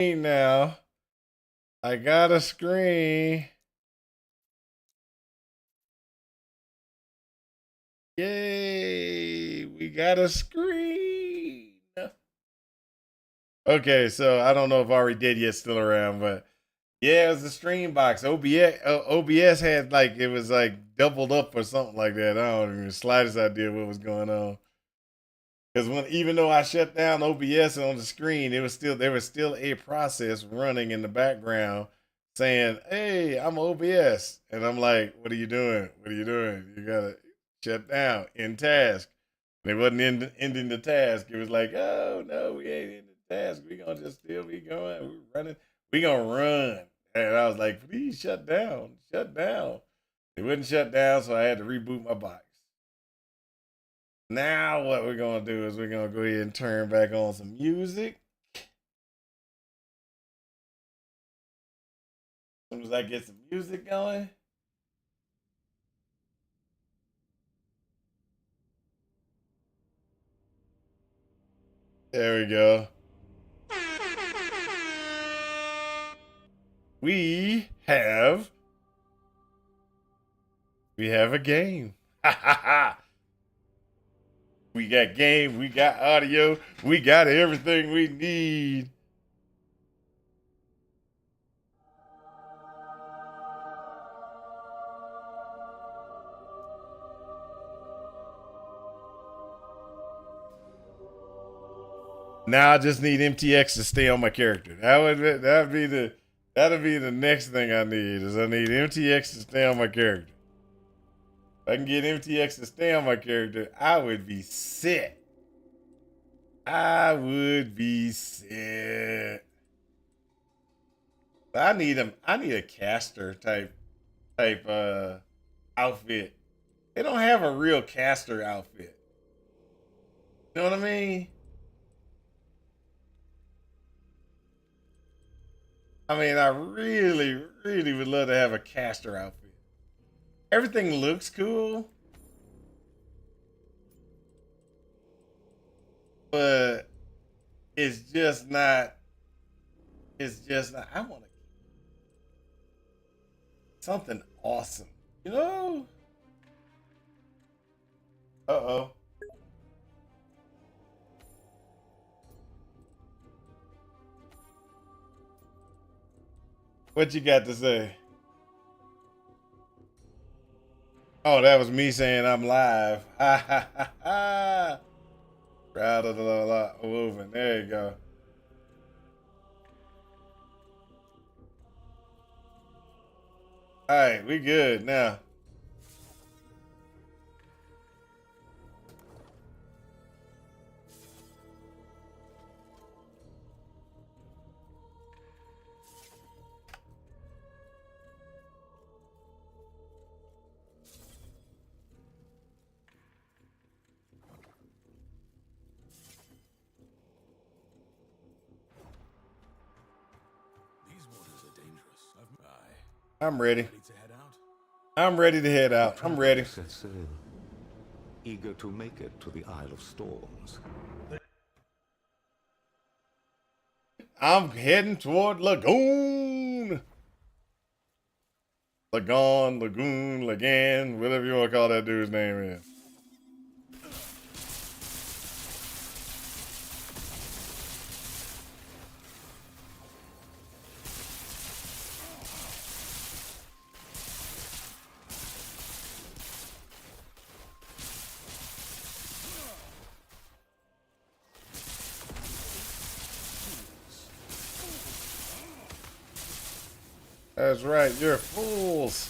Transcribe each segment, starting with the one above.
now. I got a screen. Yay! We got a screen. Okay, so I don't know if Ari did yet still around, but yeah, it was the stream box. OBS had like it was like doubled up or something like that. I don't even the slightest idea what was going on. Because when even though I shut down OBS on the screen, it was still there was still a process running in the background saying, "Hey, I'm OBS," and I'm like, "What are you doing? What are you doing? You gotta shut down in task." And it wasn't ending the task. It was like, "Oh no, we ain't in the task. We gonna just still be going. We're running. We gonna run." And I was like, "Please shut down, shut down." It wouldn't shut down, so I had to reboot my box. Now what we're gonna do is we're gonna go ahead and turn back on some music. As soon as I get some music going. There we go. We have we have a game. Ha ha ha. We got game, we got audio, we got everything we need. Now I just need MTX to stay on my character. That'd be the next thing I need is I need MTX to stay on my character. If I can get MTX to stay on my character, I would be set. I would be set. I need him. I need a caster type outfit. They don't have a real caster outfit. You know what I mean? I really, really would love to have a caster outfit. Everything looks cool, but it's just not. It's just not. I want something awesome. You know? Uh oh. What you got to say? Oh, that was me saying I'm live. Ha ha ha ha. Proud of the moving. There you go. All right, we good now. I'm ready. I'm ready to head out. I'm ready. Set sail, eager to make it to the Isle of Storms. I'm heading toward Lagoon. Lagoon, Lagan, whatever you want to call that dude's name is. That's right, you're fools.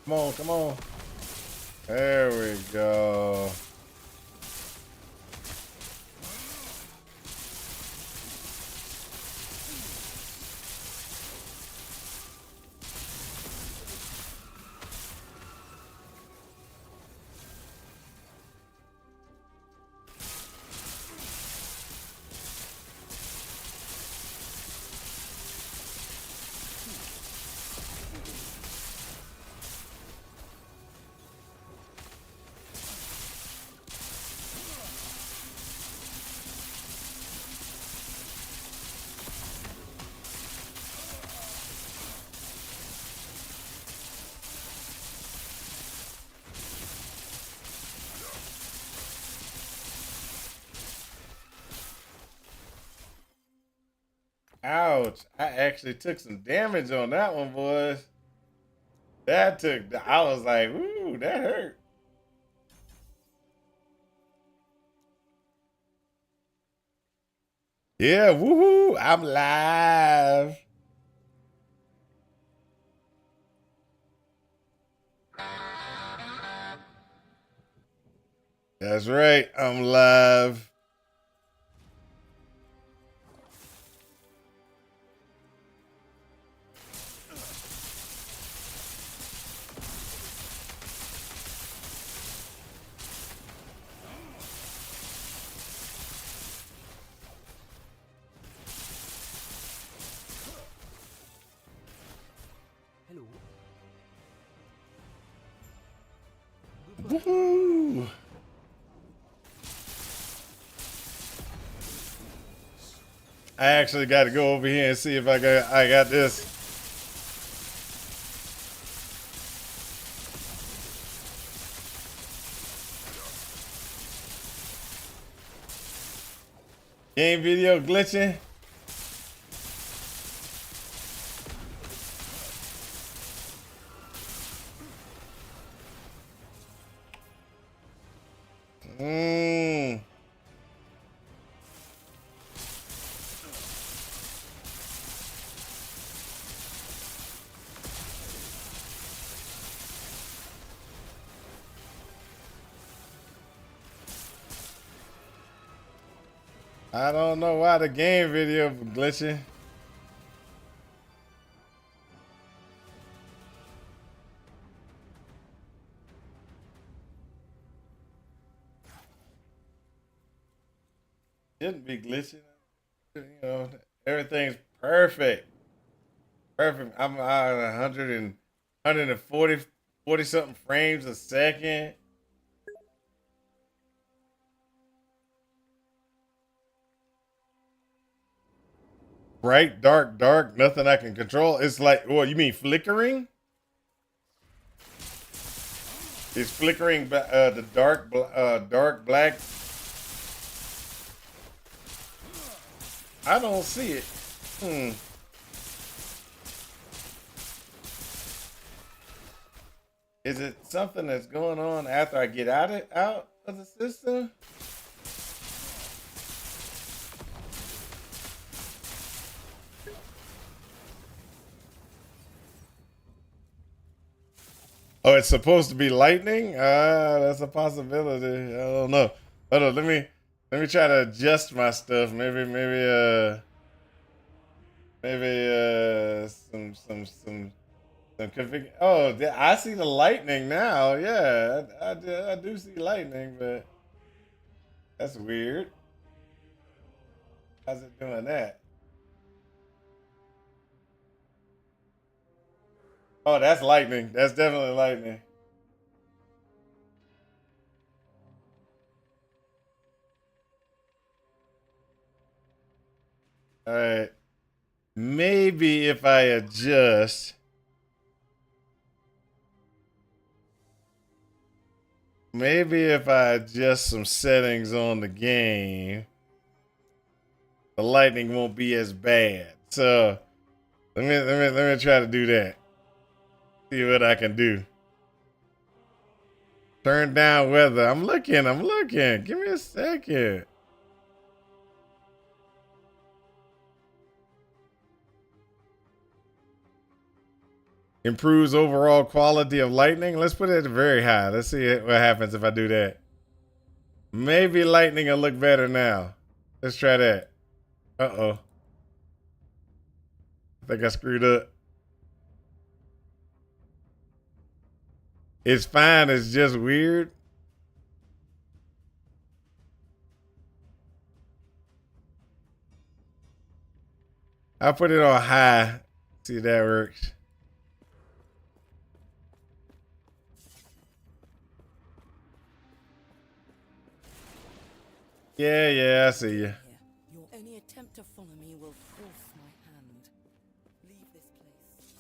Come on, come on. There we go. Ouch. I actually took some damage on that one, boys. That took, I was like, ooh, that hurt. Yeah, woohoo, I'm live. That's right, I'm live. Hello. Woohoo. I actually got to go over here and see if I got this. Game video glitching. Mmm. I don't know why the game video glitching. Shouldn't be glitching. You know, everything's perfect. Perfect. I'm 100 and 40 something frames a second. Bright, dark, dark, nothing I can control. It's like, what, you mean flickering? It's flickering the dark black. I don't see it. Hmm. Is it something that's going on after I get out of the system? Oh, it's supposed to be lightning? That's a possibility. I don't know. Hold on, let me try to adjust my stuff. Maybe some config. Oh, I see the lightning now. Yeah, I do see lightning, but that's weird. How's it doing that? Oh, that's lightning. That's definitely lightning. All right. Maybe if I adjust. Maybe if I adjust some settings on the game, the lightning won't be as bad. So let me try to do that. See what I can do. Turn down weather. I'm looking. Give me a second. Improves overall quality of lightning. Let's put it very high. Let's see what happens if I do that. Maybe lightning will look better now. Let's try that. Uh-oh. I think I screwed up. It's fine. It's just weird. I put it on high. See if that works. Yeah, I see you. Here. Your any attempt to follow me will force my hand. Leave this place.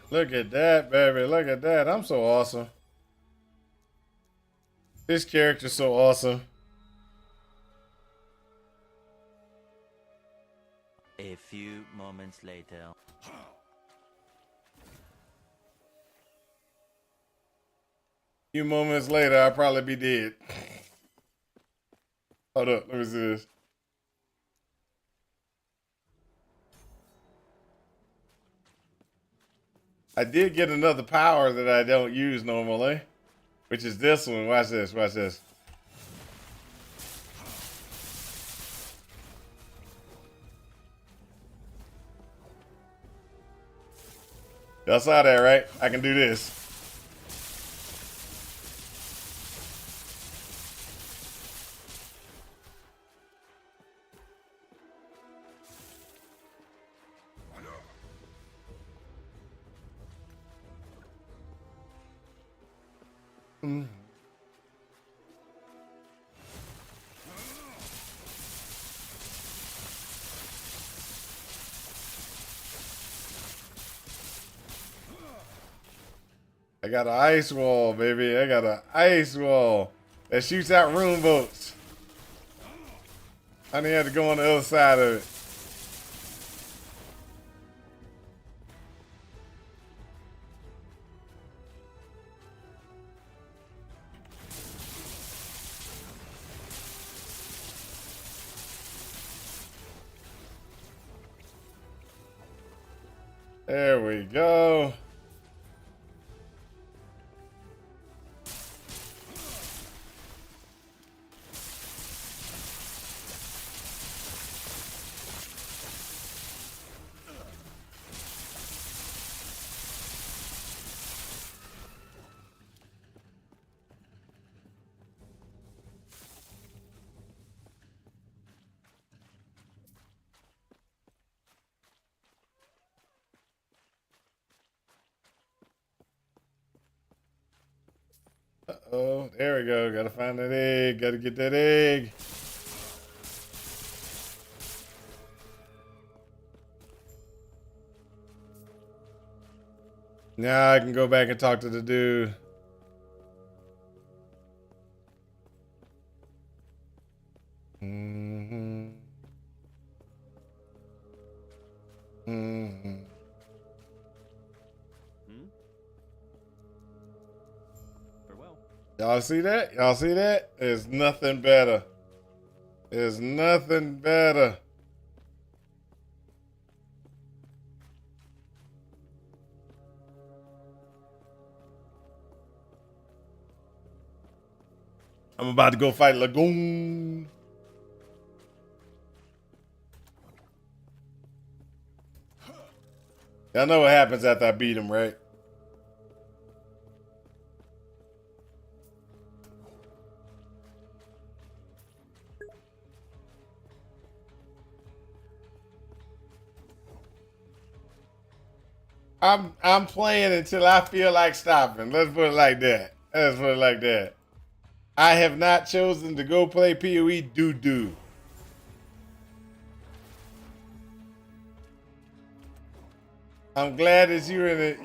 Look at that, baby. Look at that. I'm so awesome. This character's so awesome. A few moments later. Few moments later, I'll probably be dead. Hold up, let me see this. I did get another power that I don't use normally, which is this one. Watch this, watch this. Y'all saw that, right? I can do this. I got an ice wall, baby. I got an ice wall that shoots out room boats. I didn't have to go on the other side of it. There we go. Uh-oh, there we go. Gotta find that egg. Gotta get that egg. Now I can go back and talk to the dude. Mm-hmm. Mm-hmm. Farewell. Y'all see that? Y'all see that? There's nothing better. There's nothing better. I'm about to go fight Lagoon. Y'all know what happens after I beat him, right? I'm playing until I feel like stopping. Let's put it like that. Let's put it like that. I have not chosen to go play PoE doo-doo. I'm glad that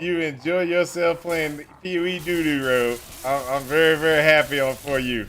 you enjoy yourself playing PoE doo-doo, Road. I'm very, very happy for you.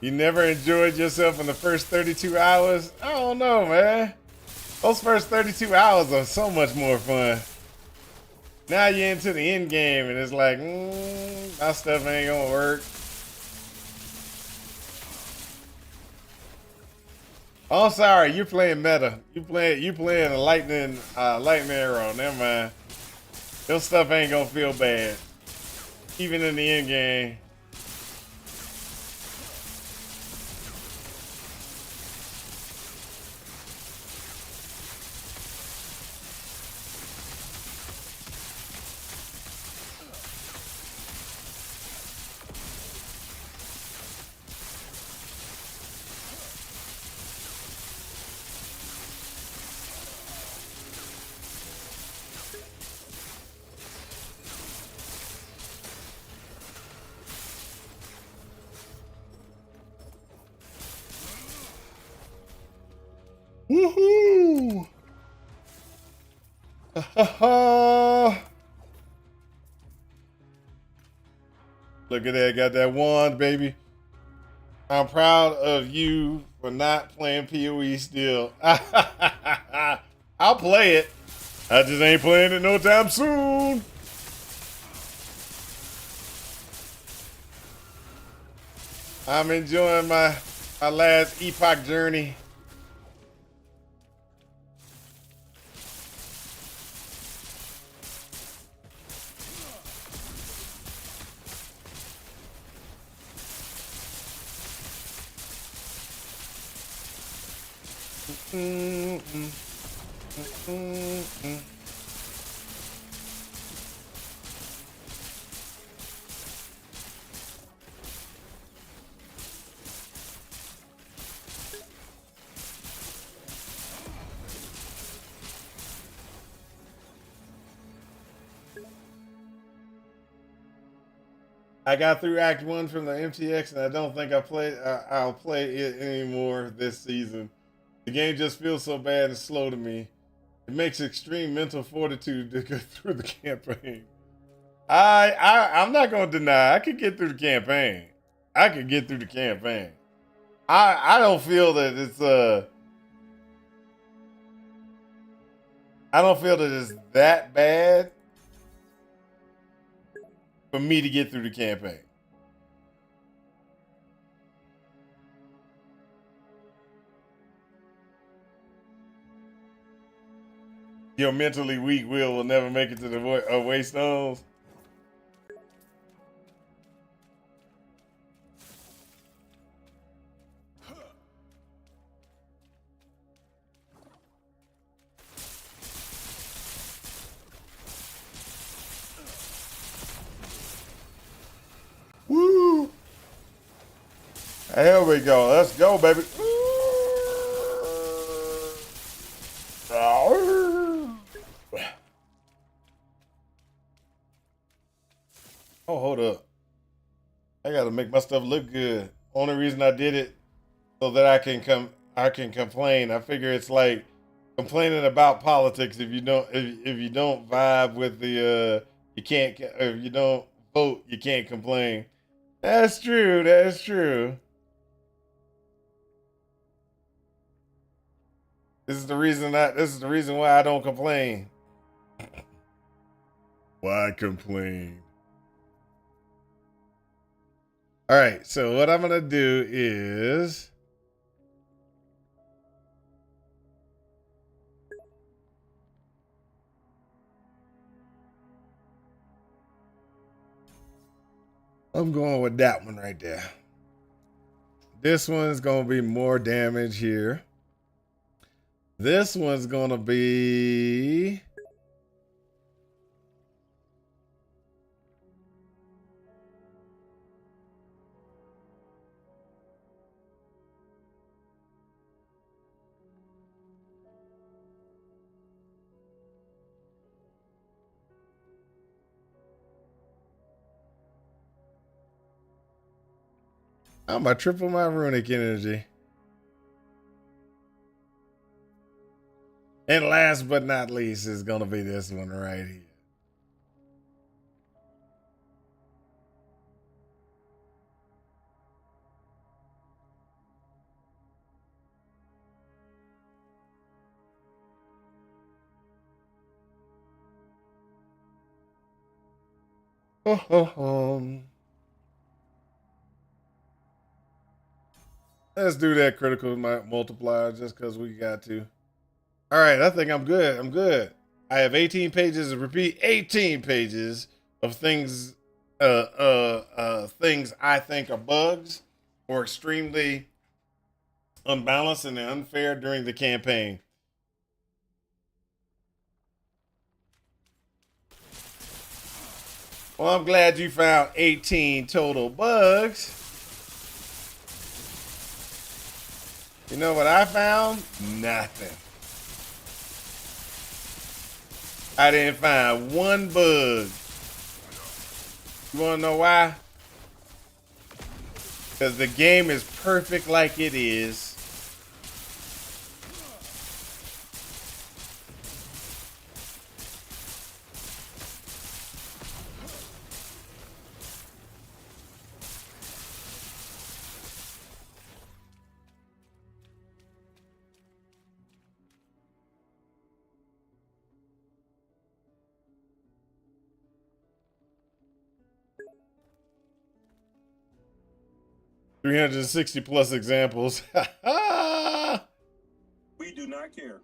You never enjoyed yourself in the first 32 hours? I don't know, man. Those first 32 hours are so much more fun. Now you're into the end game and it's like, my stuff ain't gonna work. Oh, I'm sorry, you're playing meta. You playing a lightning arrow. Never mind. Your stuff ain't gonna feel bad, even in the end game. Look at that, got that wand, baby. I'm proud of you for not playing PoE still. I'll play it. I just ain't playing it no time soon. I'm enjoying my last Epoch journey. I got through Act 1 from the MTX, and I don't think I'll play it anymore this season. The game just feels so bad and slow to me. It makes extreme mental fortitude to go through the campaign. I'm not gonna deny I could get through the campaign. I could get through the campaign. I don't feel that it's I don't feel that it's that bad for me to get through the campaign. Your mentally weak will never make it to the Waystones. Woo! Here we go. Let's go, baby. Oh, hold up. I gotta make my stuff look good. Only reason I did it so that I can complain. I figure it's like complaining about politics if you don't vibe with the you can't, if you don't vote, you can't complain. That's true. That's true. This is the reason why I don't complain. Why complain? All right, so what I'm gonna do is I'm going with that one right there. This one's gonna be more damage here. This one's gonna be I'm gonna triple my runic energy. And last but not least is gonna be this one right here. Let's do that critical multiplier just because we got to. All right, I think I'm good. I'm good. I have 18 pages of repeat, 18 pages of things things I think are bugs or extremely unbalanced and unfair during the campaign. Well, I'm glad you found 18 total bugs. You know what I found? Nothing. I didn't find one bug. You want to know why? Because the game is perfect like it is. 360 plus examples. We do not care.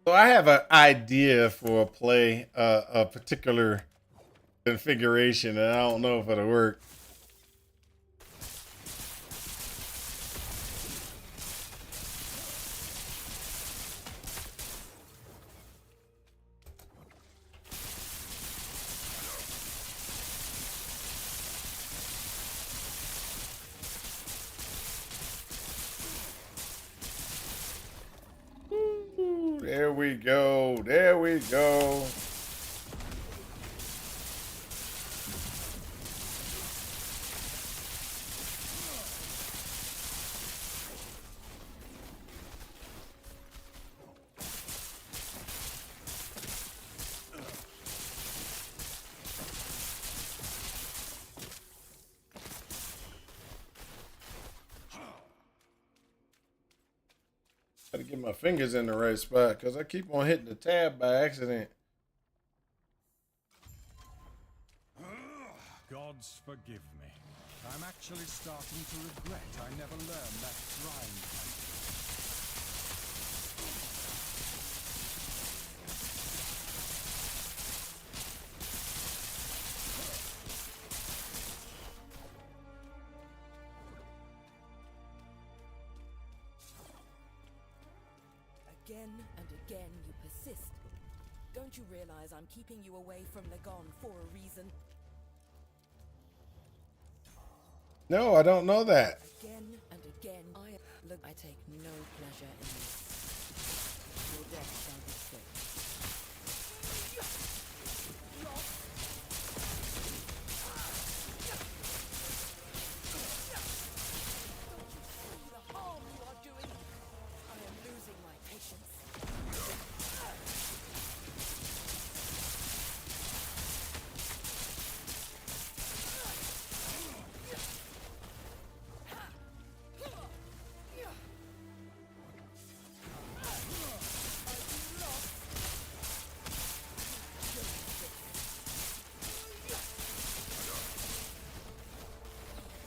So I have an idea for a play, a particular configuration, and I don't know if it'll work. There we go. There we go. Gotta get my fingers in the right spot because I keep on hitting the tab by accident. Gods forgive me. I'm actually starting to regret I never learned that grind technique. Again and again you persist. Don't you realize I'm keeping you away from Lagon for a reason? No, I don't know that. Again and again, I take no pleasure in this. Your death shall be quick. Don't you see the harm you are doing? I am losing my patience.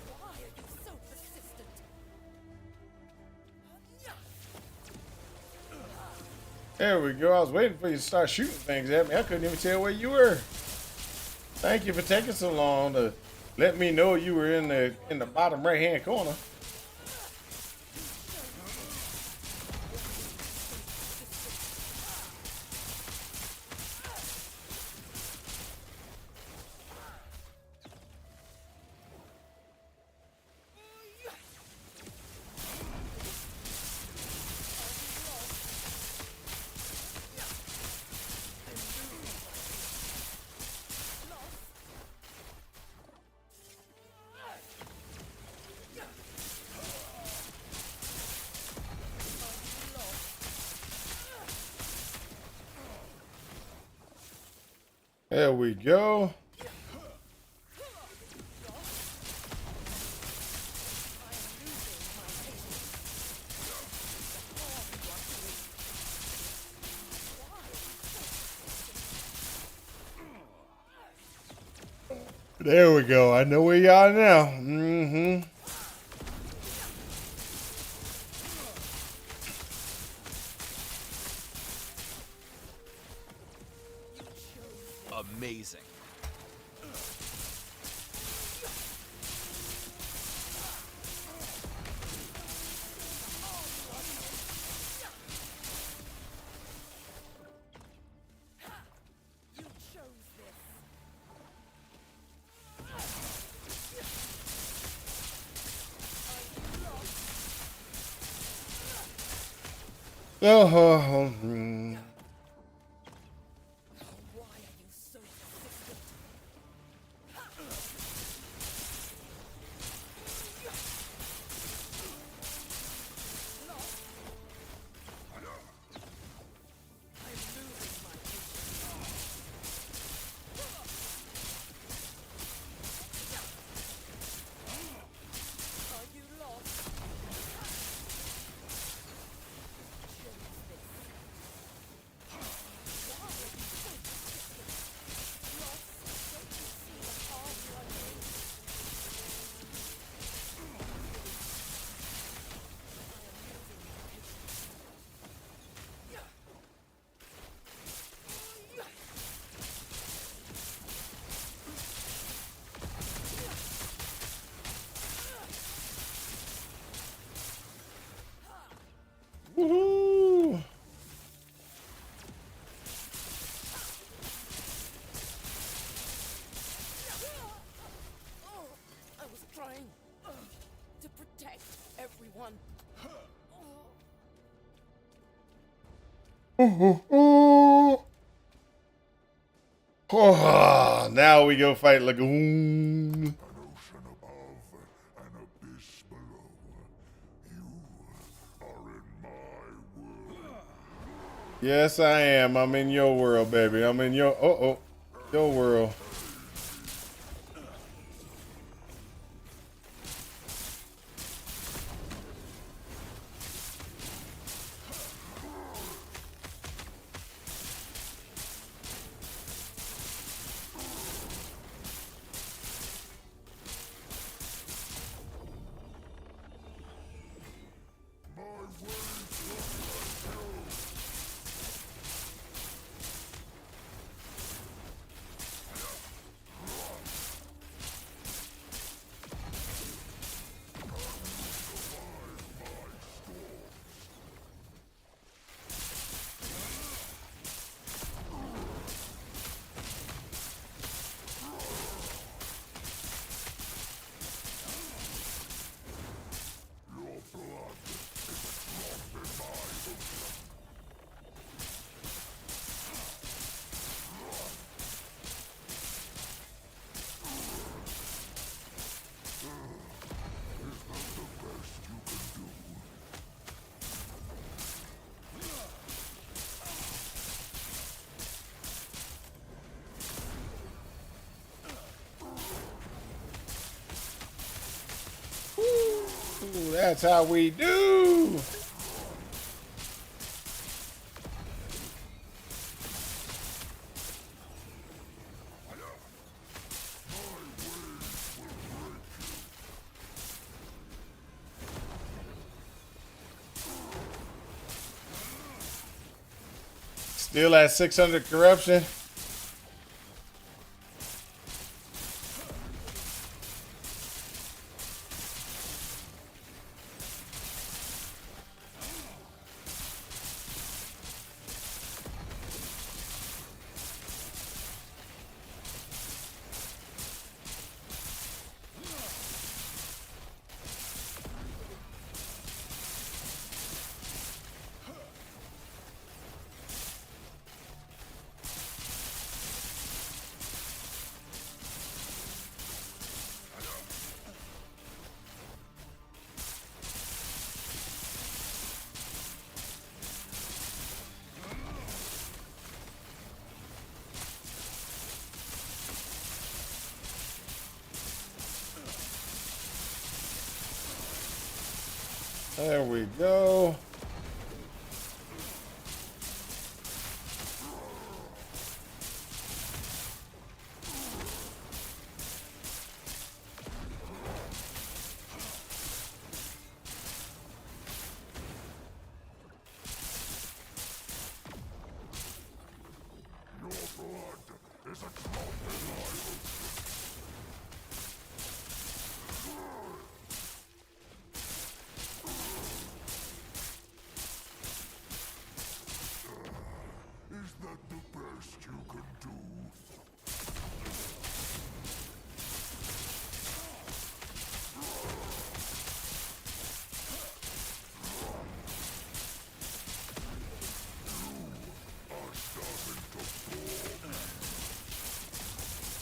Why are you so persistent? There we go. I was waiting for you to start shooting things at me. I couldn't even tell where you were. Thank you for taking so long to let me know you were in the bottom right hand corner. There we go. There we go. I know where you are now. Mm-hmm. amazing. You chose this. Oh, Why are you so persistent? I'm losing my patience. Are you lost? Chose this. Why are you so persistent? Lost? Don't you see the harm you are doing? I am losing my patience. woohoo! Oh, I was trying to protect everyone. Oh, now we go fight Lagoon. An ocean above, an abyss below. You are in my world. Yes, I am. I'm in your world, baby. I'm in your your world. Ooh, that's how we do. Still at 600 corruption. There we go. Your blood is a drop in my ocean. Is that the best you can do?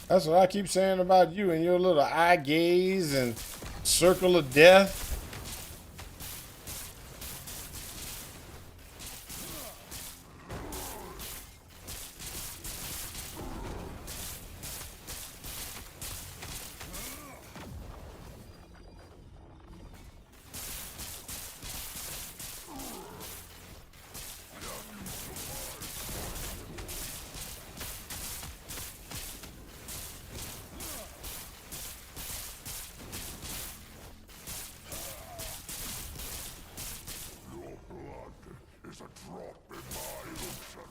That's what I keep saying about you and your little eye gaze and circle of death. Your blood is a drop in my ocean.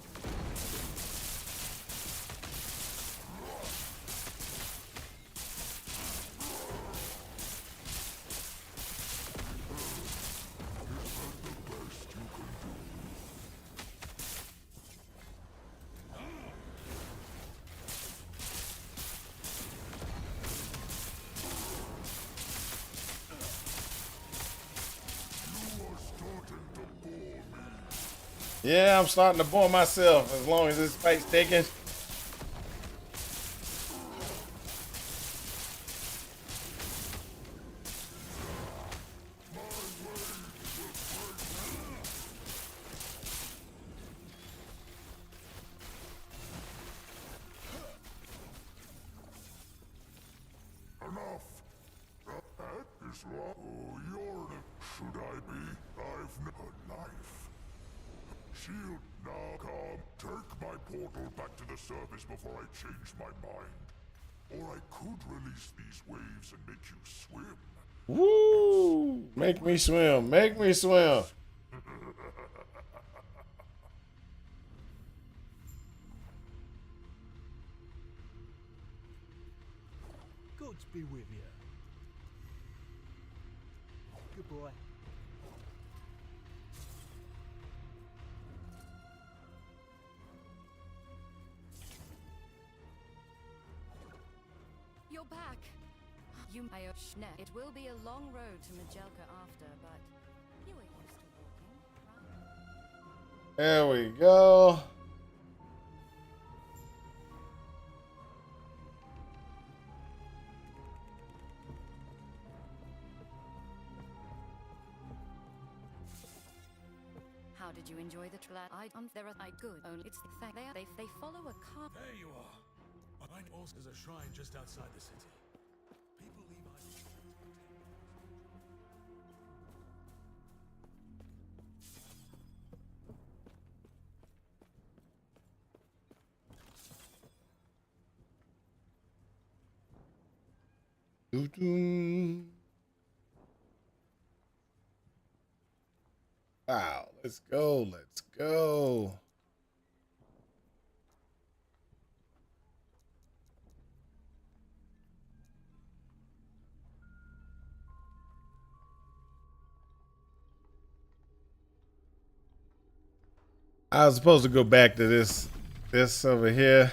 Yeah, I'm starting to bore myself as long as this fight's taking. Enough! That is long. Oh, you're the... Should I be? I've a knife. Shield now, come. Take my portal back to the surface before I change my mind. Or I could release these waves and make you swim. Woo! Make me swim. Make me swim. Gods be with you. Good boy. You're back. You may it will be a long road to Majelka after, but you are used to walking, right? There we go. How did you enjoy the trip? There are good. Only it's the fact they follow a car. There you are. Behind us is a shrine just outside the city. People leave Doo-doo. Wow, let's go. Let's go. I was supposed to go back to this over here.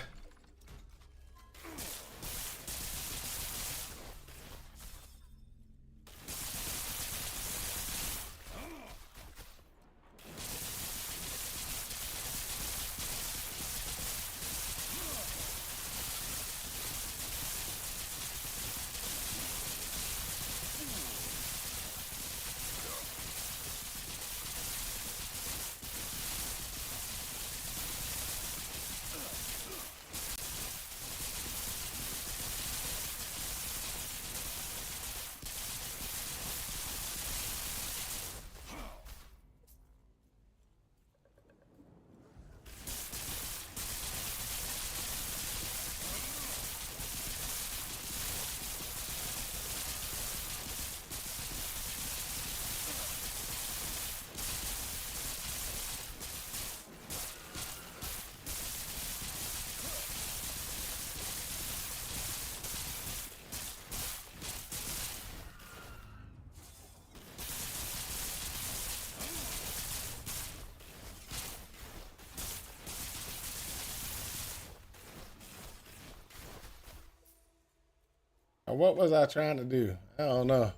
Or what was I trying to do? I don't know.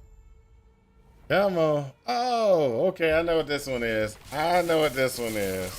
Come on. Oh, okay. I know what this one is. I know what this one is.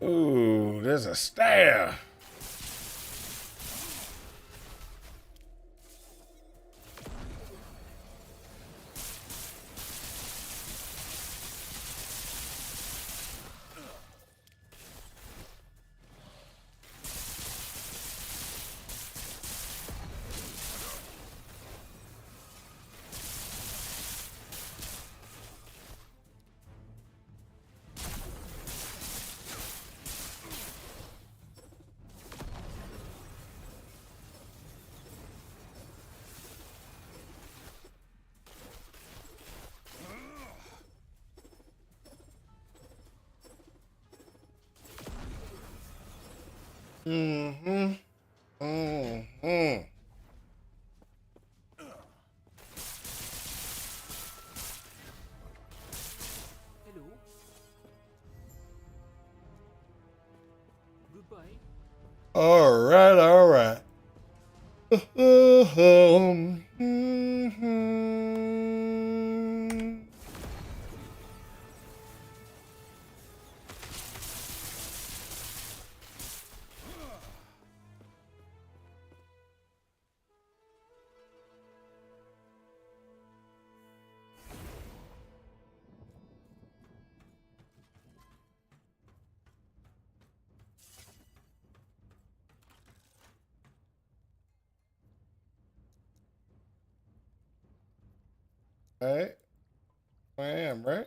Ooh, there's a staff. Mm-hmm. Mm-hmm. Hello. Goodbye. All right, all right. All right. I am, right?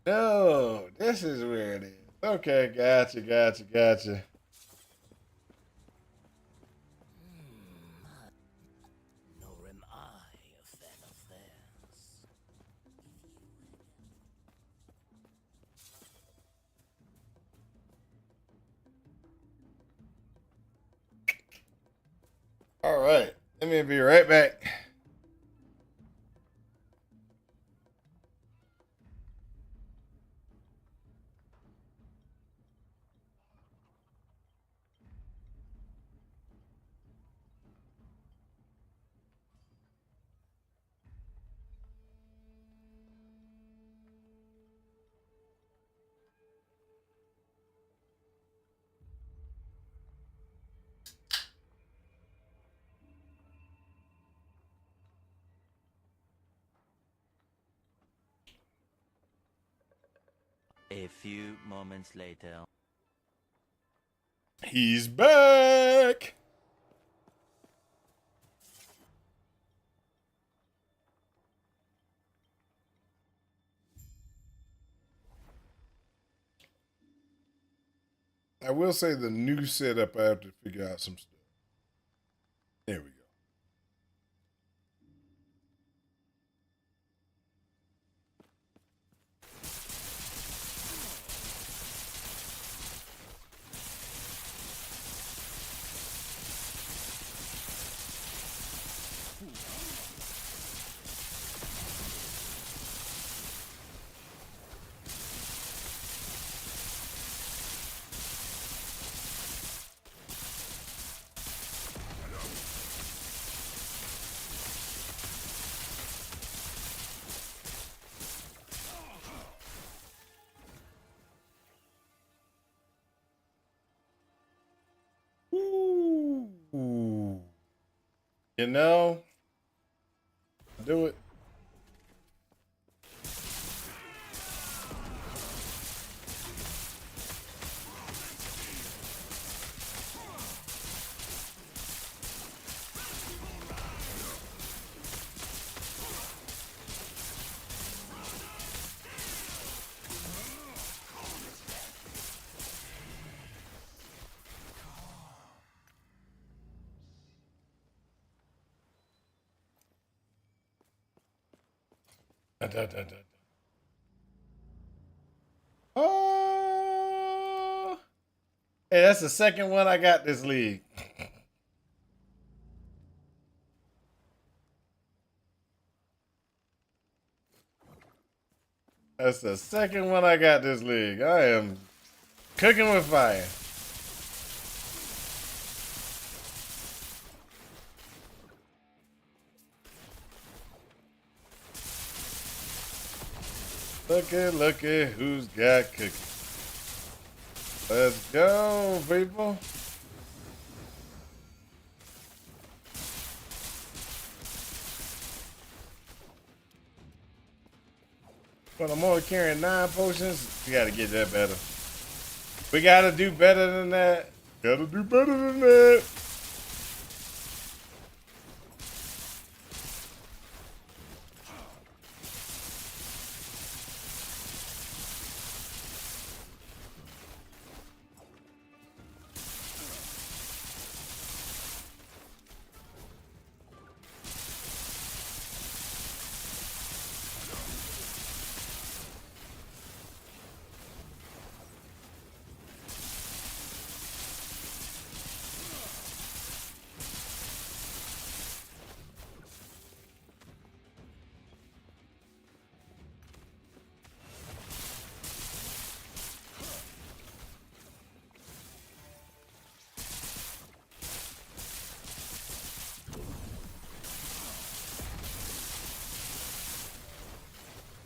No, this is where it is. Okay, gotcha, gotcha, gotcha. Nor am I a fan of theirs. All right. Let me be right back. A few moments later. He's back. I will say the new setup, I have to figure out some stuff. There we go. Ooh. You know, do it. da, da, da. Oh, hey, that's the second one I got this league. That's the second one I got this league. I am cooking with fire. Look at who's got cooking. Let's go, people. But I'm only carrying 9 potions. We gotta get that better. We gotta do better than that. Gotta do better than that.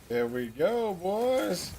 There we go, boys.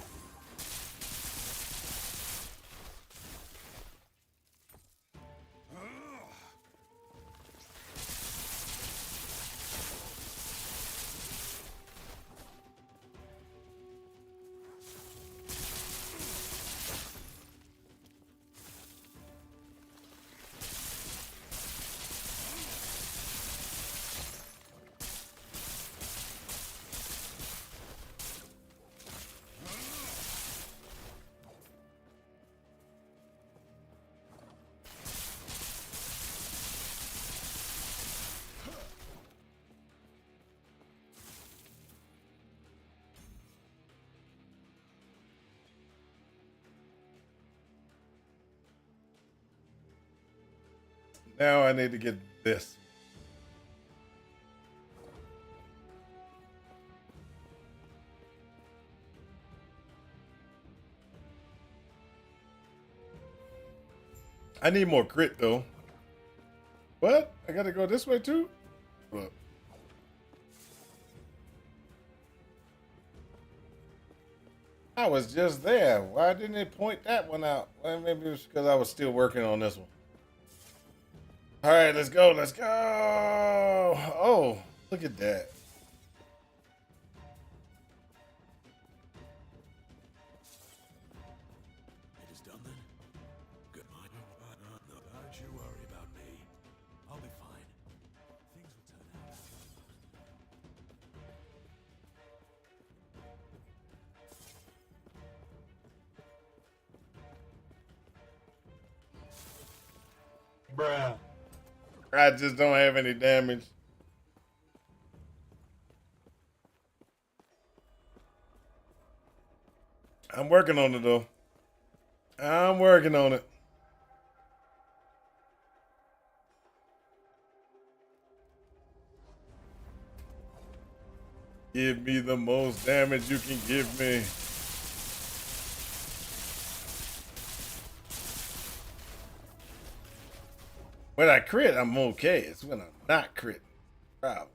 Now I need to get this. I need more crit though. What? I gotta go this way too? Look. I was just there. Why didn't it point that one out? Well, maybe it was because I was still working on this one. All right, let's go. Let's go. Oh, look at that. It is done then? Good night. No, don't you worry about me. I'll be fine. Things will turn out. Bruh. I just don't have any damage. I'm working on it though. I'm working on it. Give me the most damage you can give me. When I crit, I'm okay. It's when I'm not crit. Problem.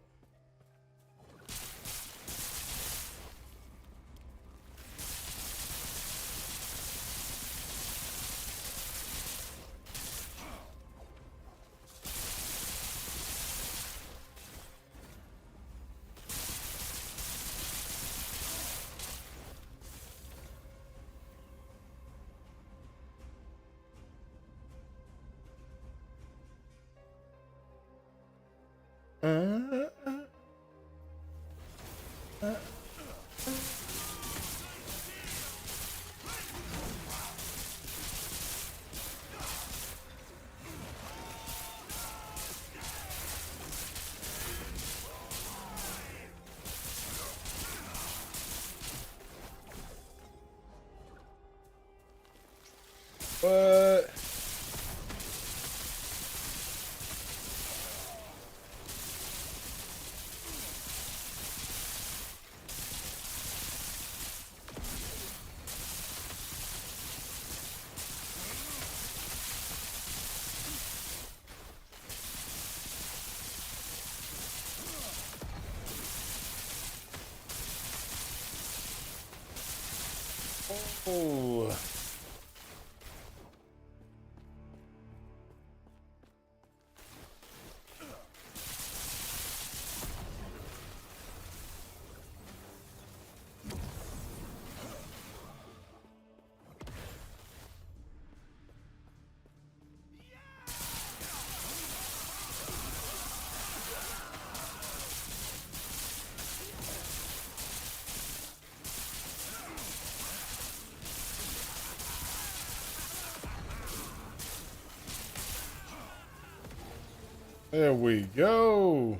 What? Oh. There we go.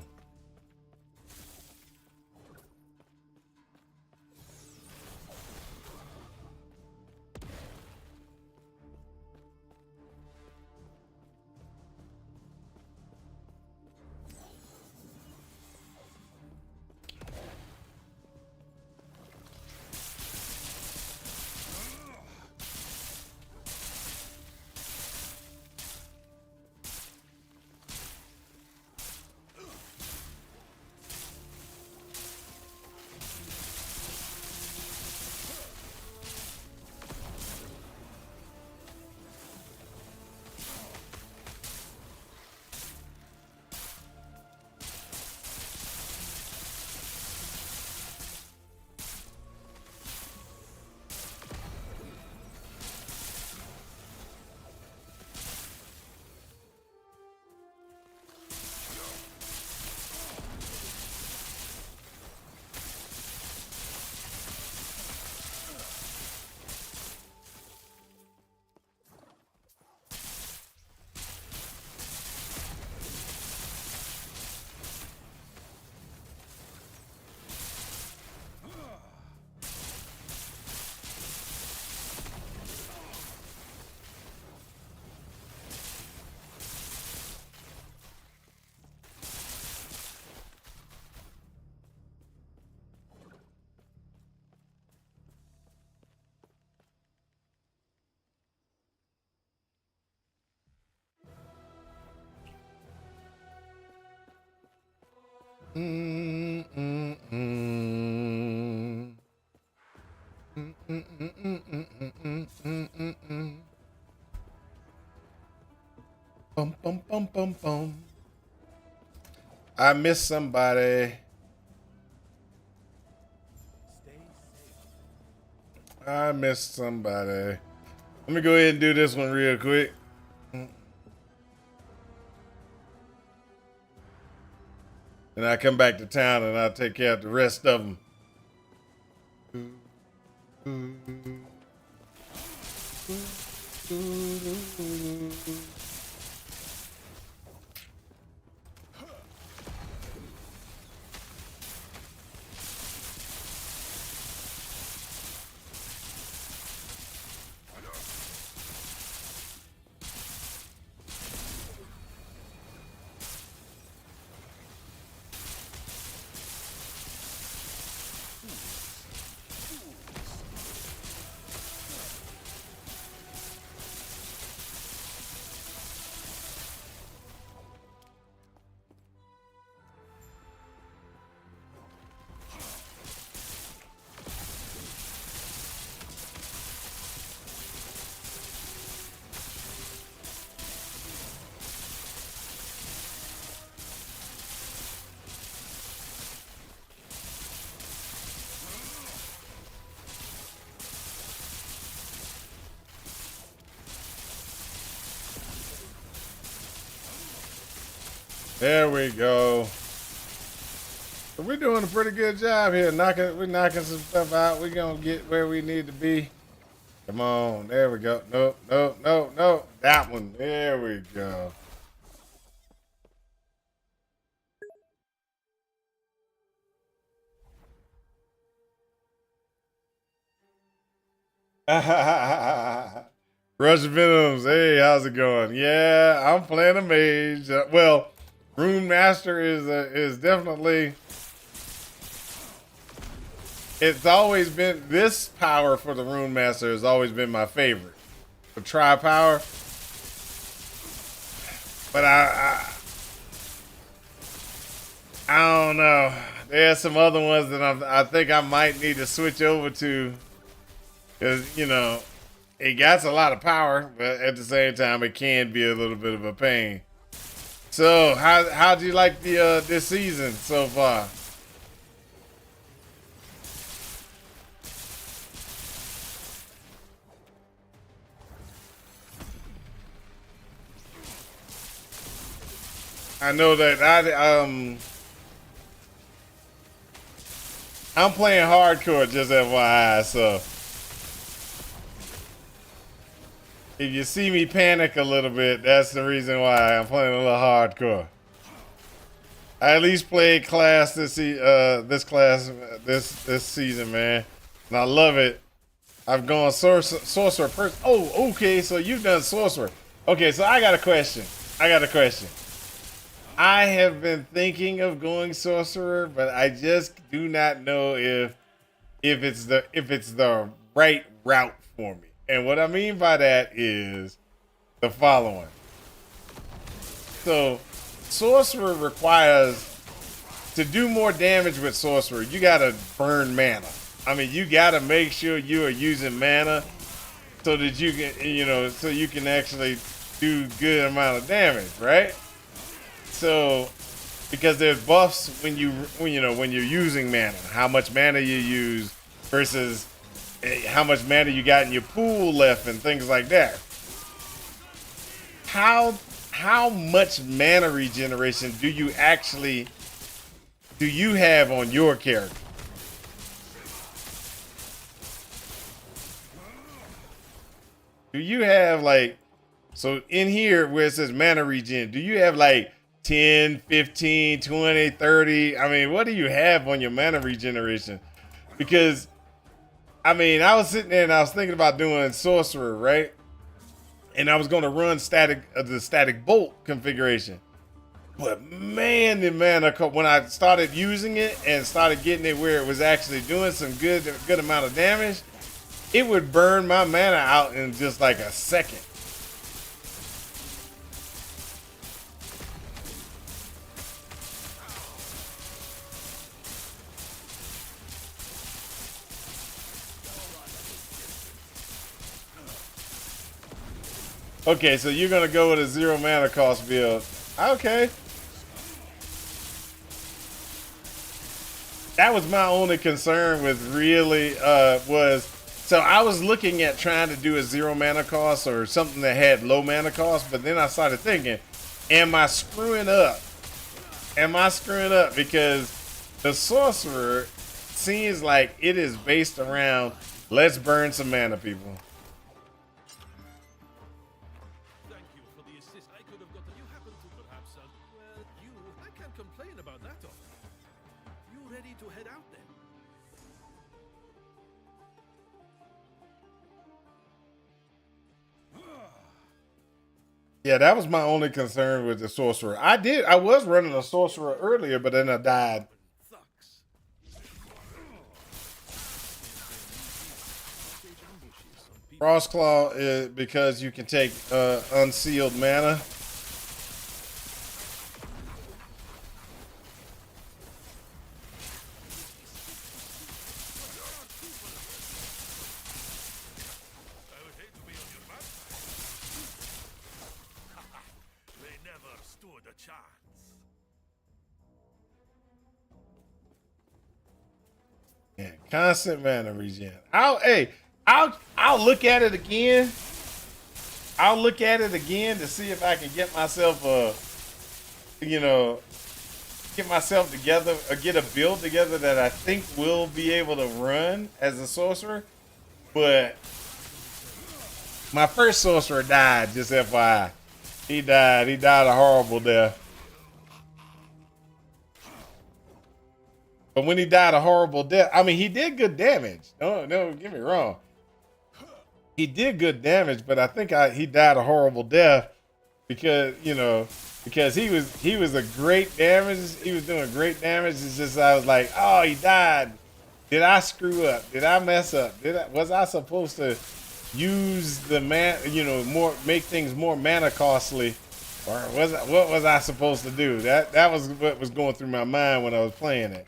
Mm, mm, mm. Mm, mm, mm, mm, mm, mm, mm, mm, mm. Bum, bum, bum, bum, bum. I miss somebody. I miss somebody. Let me go ahead and do this one real quick. And I come back to town and I'll take care of the rest of them. There we go. So we're doing a pretty good job here. We're knocking some stuff out. We're gonna get where we need to be. Come on, there we go. Nope, nope, nope, nope. That one. There we go. Rush Venoms, hey, how's it going? Yeah, I'm playing a mage. Well, Rune Master is definitely. It's always been this power for the Rune Master has always been my favorite. The Tri Power, but I don't know. There's some other ones that I think I might need to switch over to, because it got a lot of power, but at the same time, it can be a little bit of a pain. So, how'd you like the this season so far? I know that I'm playing hardcore, just FYI. So, if you see me panic a little bit, that's the reason why I'm playing a little hardcore. I at least played class this season, man, and I love it. I've gone sorcerer first. Oh, okay, so you've done sorcerer. Okay, so I got a question. I have been thinking of going sorcerer, but I just do not know if it's the right route for me. And what I mean by that is the following. So, sorcerer requires, to do more damage with sorcerer, you gotta burn mana. I mean, you gotta make sure you are using mana so that you can, so you can actually do good amount of damage, right? So, because there's buffs when you're using mana, how much mana you use versus how much mana you got in your pool left and things like that. How much mana regeneration do you have on your character? Do you have so in here where it says mana regen, do you have 10, 15, 20, 30? I mean, what do you have on your mana regeneration? Because, I mean, I was sitting there and I was thinking about doing sorcerer, right? And I was going to run the static bolt configuration. But man, the mana, when I started using it and started getting it where it was actually doing some good amount of damage, it would burn my mana out in just like a second. Okay, so you're gonna go with a 0 mana cost build. Okay. That was my only concern with really so I was looking at trying to do a 0 mana cost or something that had low mana cost, but then I started thinking, am I screwing up? Because the sorcerer seems like it is based around let's burn some mana, people. Yeah, that was my only concern with the sorcerer. I was running a sorcerer earlier, but then I died. Frostclaw is because you can take unsealed mana. Yeah, constant mana regen. I'll look at it again. I'll look at it again to see if I can get myself get myself together or get a build together that I think will be able to run as a sorcerer. But my first sorcerer died, just FYI. He died a horrible death. But when he died a horrible death, I mean, he did good damage. No, get me wrong. he did good damage, but I think he died a horrible death because because he was a great damage. He was doing great damage. It's just I was like, oh, he died. Did I screw up? Did I mess up? Was I supposed to use the more make things more mana costly, or what was I supposed to do? That was what was going through my mind when I was playing it.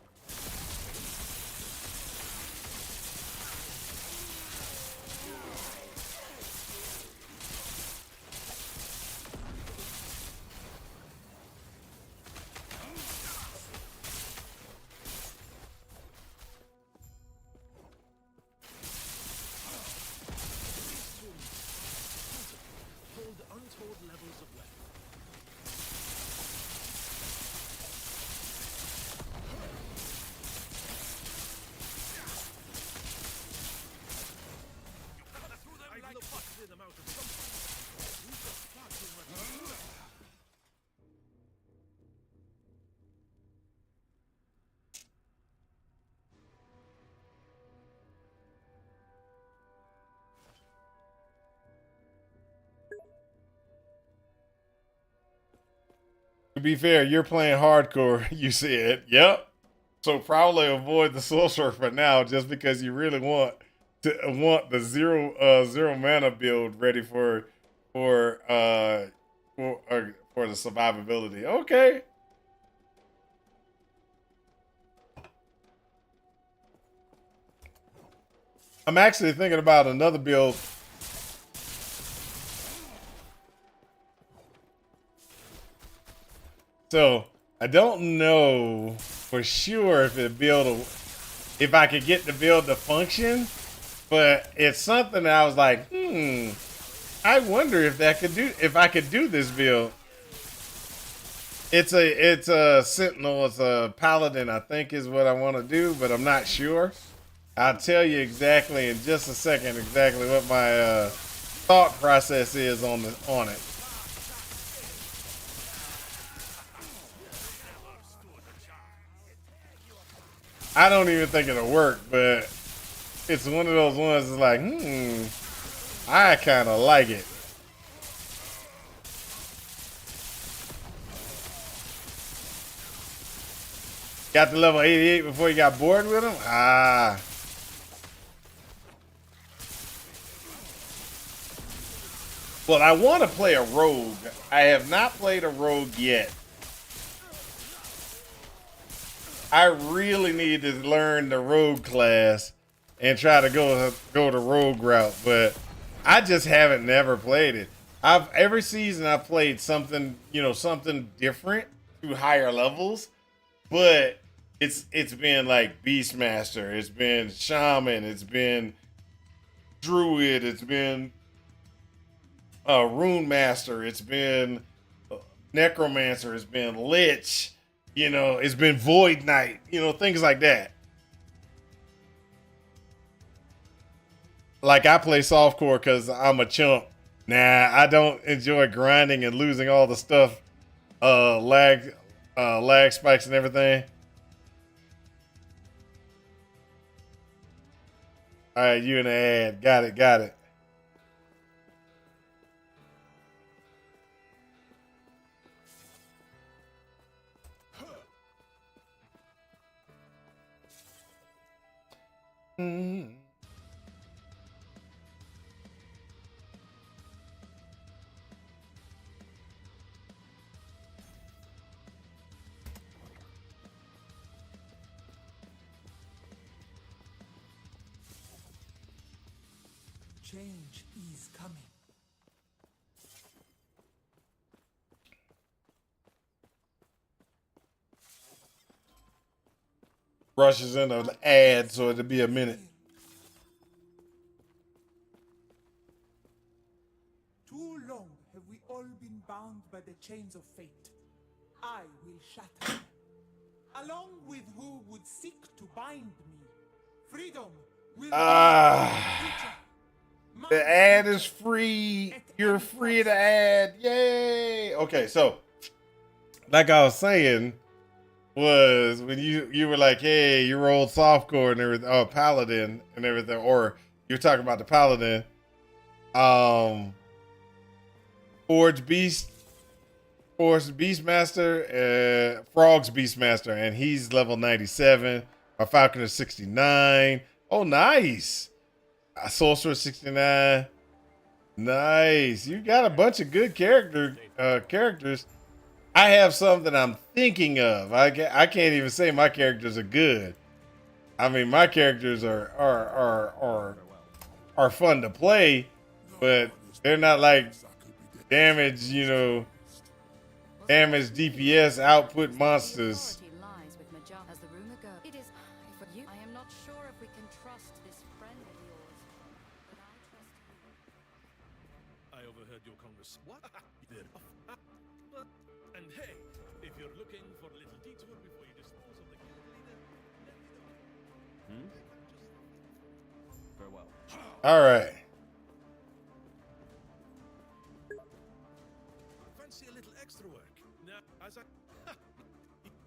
To be fair, you're playing hardcore. You said, "Yep." So probably avoid the sorcerer for now, just because you really want the zero mana build ready for the survivability. Okay. I'm actually thinking about another build. So I don't know for sure if I could get the build to function, but it's something that I was like, I wonder if I could do this build. It's a sentinel, it's a paladin, I think is what I want to do, but I'm not sure. I'll tell you exactly in just a second exactly what my thought process is on it. I don't even think it'll work, but it's one of those ones that's like, I kind of like it. Got to level 88 before you got bored with him? Ah. Well, I want to play a rogue. I have not played a rogue yet. I really need to learn the rogue class and try to go the rogue route, but I just haven't never played it. Every season I played something different to higher levels, but it's been like Beastmaster, it's been Shaman, it's been Druid, it's been Rune Master, it's been Necromancer, it's been Lich. It's been Void Knight, things like that. Like I play softcore because I'm a chump. Nah, I don't enjoy grinding and losing all the stuff, lag spikes and everything. All right, you in the ad. Got it. Mm-hmm. Change is coming. Rushes into the ad, so it'll be a minute. Too long have we all been bound by the chains of fate. I will shatter them, along with who would seek to bind me. Freedom will be my future. The ad is free. You're free to add. Yay! Okay, so like I was saying, was when you were like, hey, you rolled softcore and everything, Paladin and everything, or you were talking about the Paladin. Forge Beast, Forge Beastmaster, Frog's Beastmaster, and he's level 97. My Falcon is 69. Oh, nice. Sorcerer 69. Nice. You got a bunch of good characters. I have some that I'm thinking of. I can't even say my characters are good. I mean, my characters are fun to play, but they're not like damage, damage DPS output monsters. Authority lies with Majal. As the rumor goes, it is for you. I am not sure if we can trust this friend of yours, but I trust you. I overheard your convers. What? And hey, if you're looking for a little detour before you dispose of the guild leader, let me know. Farewell. All right. Fancy a little extra work. Now,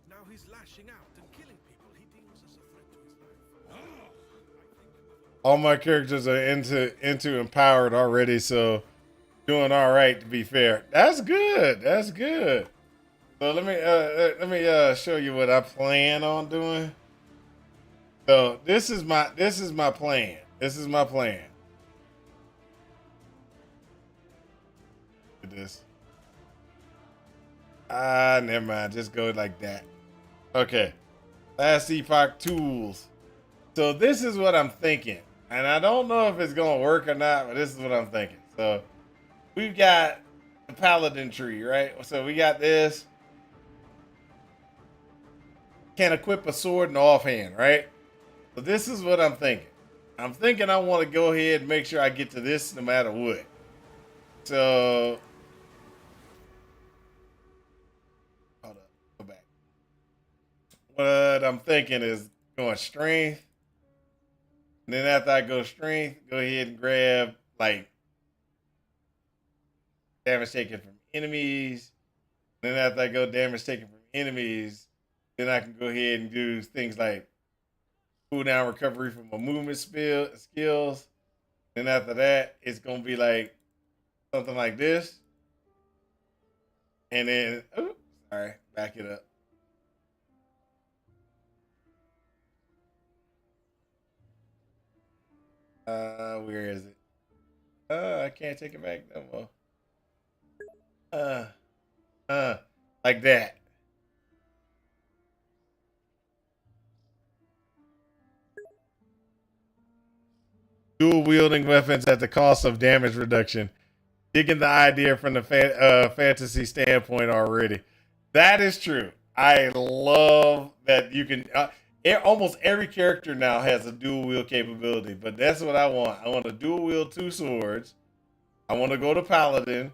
now he's lashing out and killing people he deems as a threat to his life. All my characters are into empowered already, so doing all right to be fair. That's good. That's good. So let me show you what I plan on doing. So this is my plan. This is my plan. Look at this. Never mind. Just go like that. Okay. Last Epoch tools. So this is what I'm thinking. And I don't know if it's going to work or not, but this is what I'm thinking. So we've got the Paladin tree, right? So we got this. Can equip a sword in the offhand, right? So this is what I'm thinking. I'm thinking I want to go ahead and make sure I get to this no matter what. So hold up, go back. What I'm thinking is going strength. And then after I go strength, go ahead and grab like damage taken from enemies. And then after I go damage taken from enemies, then I can go ahead and do things like cooldown recovery from my movement skills. Then after that, it's going to be like something like this. And then, oops, sorry, back it up. Where is it? I can't take it back no more. Like that. Dual wielding weapons at the cost of damage reduction. Digging the idea from the fantasy standpoint already. That is true. I love that you can. Almost every character now has a dual wield capability, but that's what I want. I want to dual wield 2 swords. I want to go to Paladin.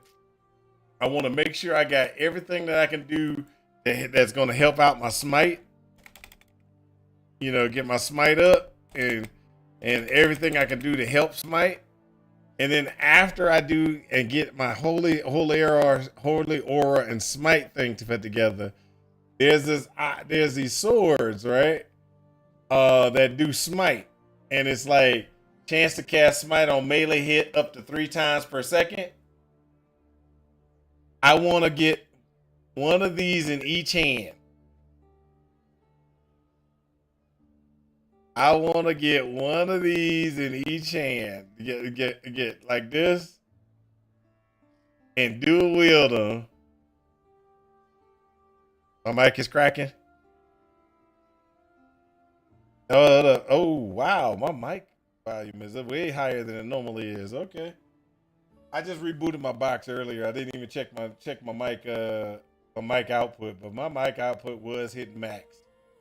I want to make sure I got everything that I can do that's going to help out my smite. Get my smite up and everything I can do to help smite. And then after I do and get my holy aura and smite thing to put together, there's these swords, right? That do smite, and it's like chance to cast smite on melee hit up to 3 times per second. I want to get one of these in each hand. I want to get one of these in each hand. Get like this and dual wield them. My mic is cracking. Oh wow, my mic volume is way higher than it normally is. Okay, I just rebooted my box earlier. I didn't even check my mic output, but my mic output was hitting max.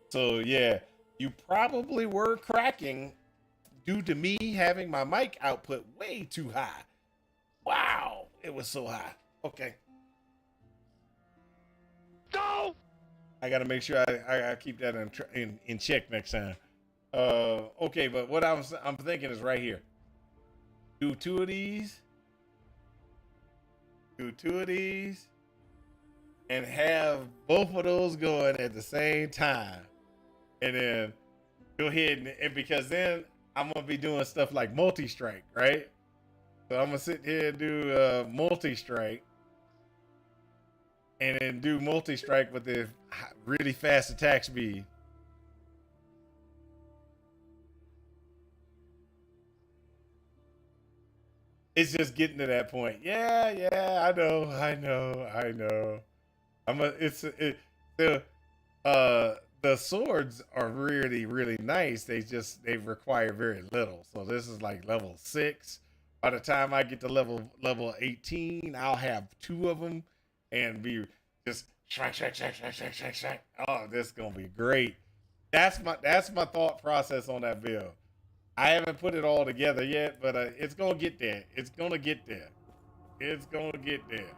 So yeah, you probably were cracking due to me having my mic output way too high. Wow, it was so high. Okay. Go. I got to make sure I keep that in check next time. Okay, but what I'm thinking is right here. Do 2 of these. Do 2 of these. And have both of those going at the same time. And then go ahead and because then I'm going to be doing stuff like multi-strike, right? So I'm gonna sit here and do multi-strike, and then do multi-strike with the really fast attack speed. It's just getting to that point. Yeah, I know. The the swords are really, really nice. They require very little. So this is like level 6. By the time I get to level 18, I'll have 2 of them and be just shank. Oh, this is gonna be great. That's my thought process on that build. I haven't put it all together yet, but it's gonna get there. It's gonna get there. It's gonna get there.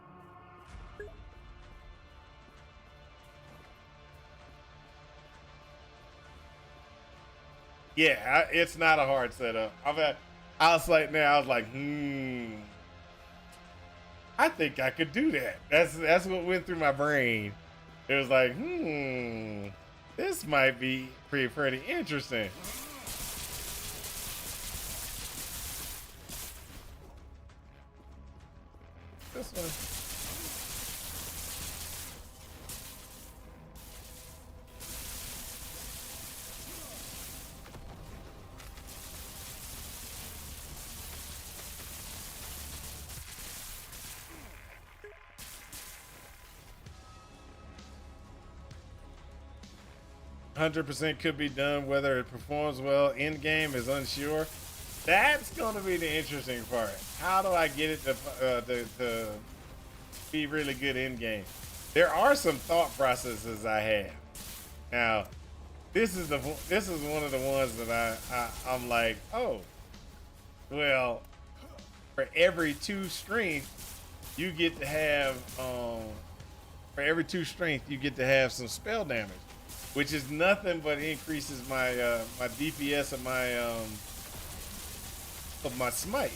Yeah, it's not a hard setup. I was like, I think I could do that. That's what went through my brain. It was like, this might be pretty interesting. This one. 100% could be done. Whether it performs well in game is unsure. That's going to be the interesting part. How do I get it to be really good in game? There are some thought processes I have. Now, this is one of the ones that I'm like, oh, well, for every 2 strength, you get to have for every 2 strength you get to have some spell damage, which is nothing but increases my my DPS of my smite.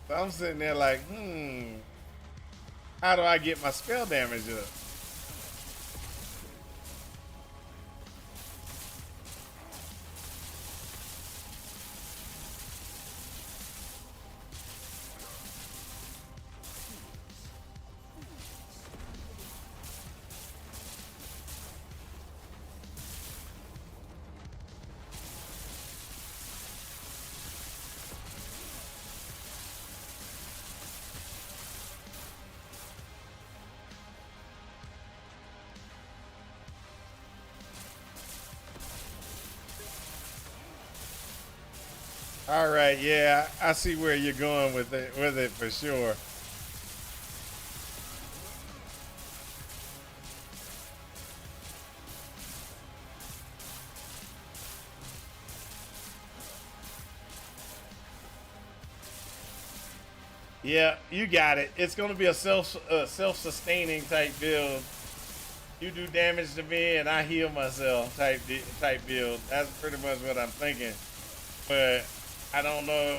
So I'm sitting there like, how do I get my spell damage up? All right, yeah, I see where you're going with it for sure. Yeah, you got it. It's gonna be a self-sustaining type build. You do damage to me and I heal myself type build. That's pretty much what I'm thinking. But I don't know.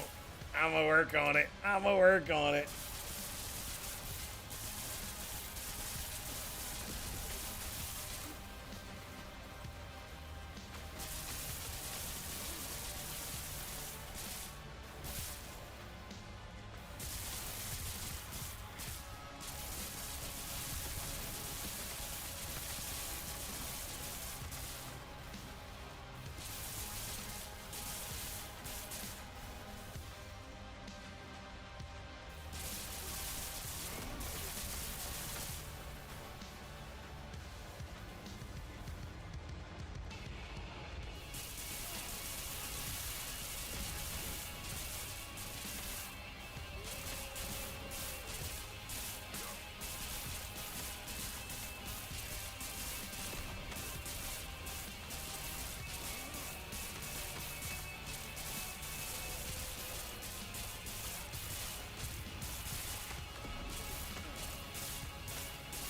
I'm gonna work on it.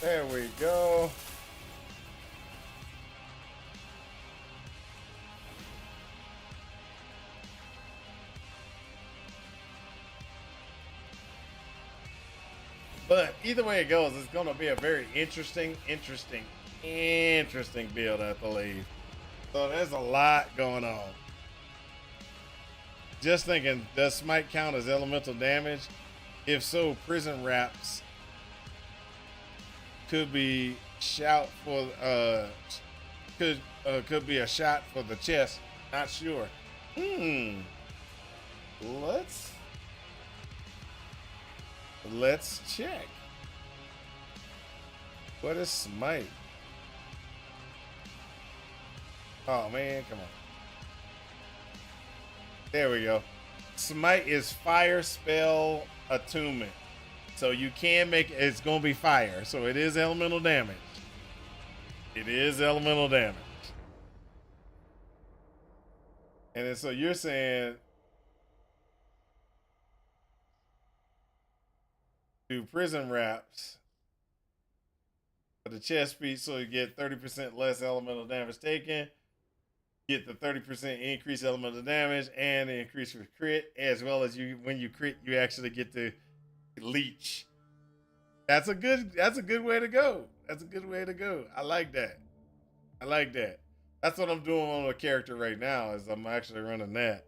There we go. But either way it goes, it's going to be a very interesting build, I believe. So there's a lot going on. just thinking, does smite count as elemental damage? If so, prison wraps could be shout for could be a shot for the chest. Not sure. Let's check. What is smite? Oh man, come on. There we go. Smite is fire spell attunement. So you can make it's gonna be fire. So it is elemental damage. It is elemental damage. And then so you're saying do prison wraps for the chest piece so you get 30% less elemental damage taken, get the 30% increased elemental damage and the increase for crit, as well as you when you crit you actually get to leech. That's a good way to go. That's a good way to go. I like that. I like that. That's what I'm doing on a character right now. Is I'm actually running that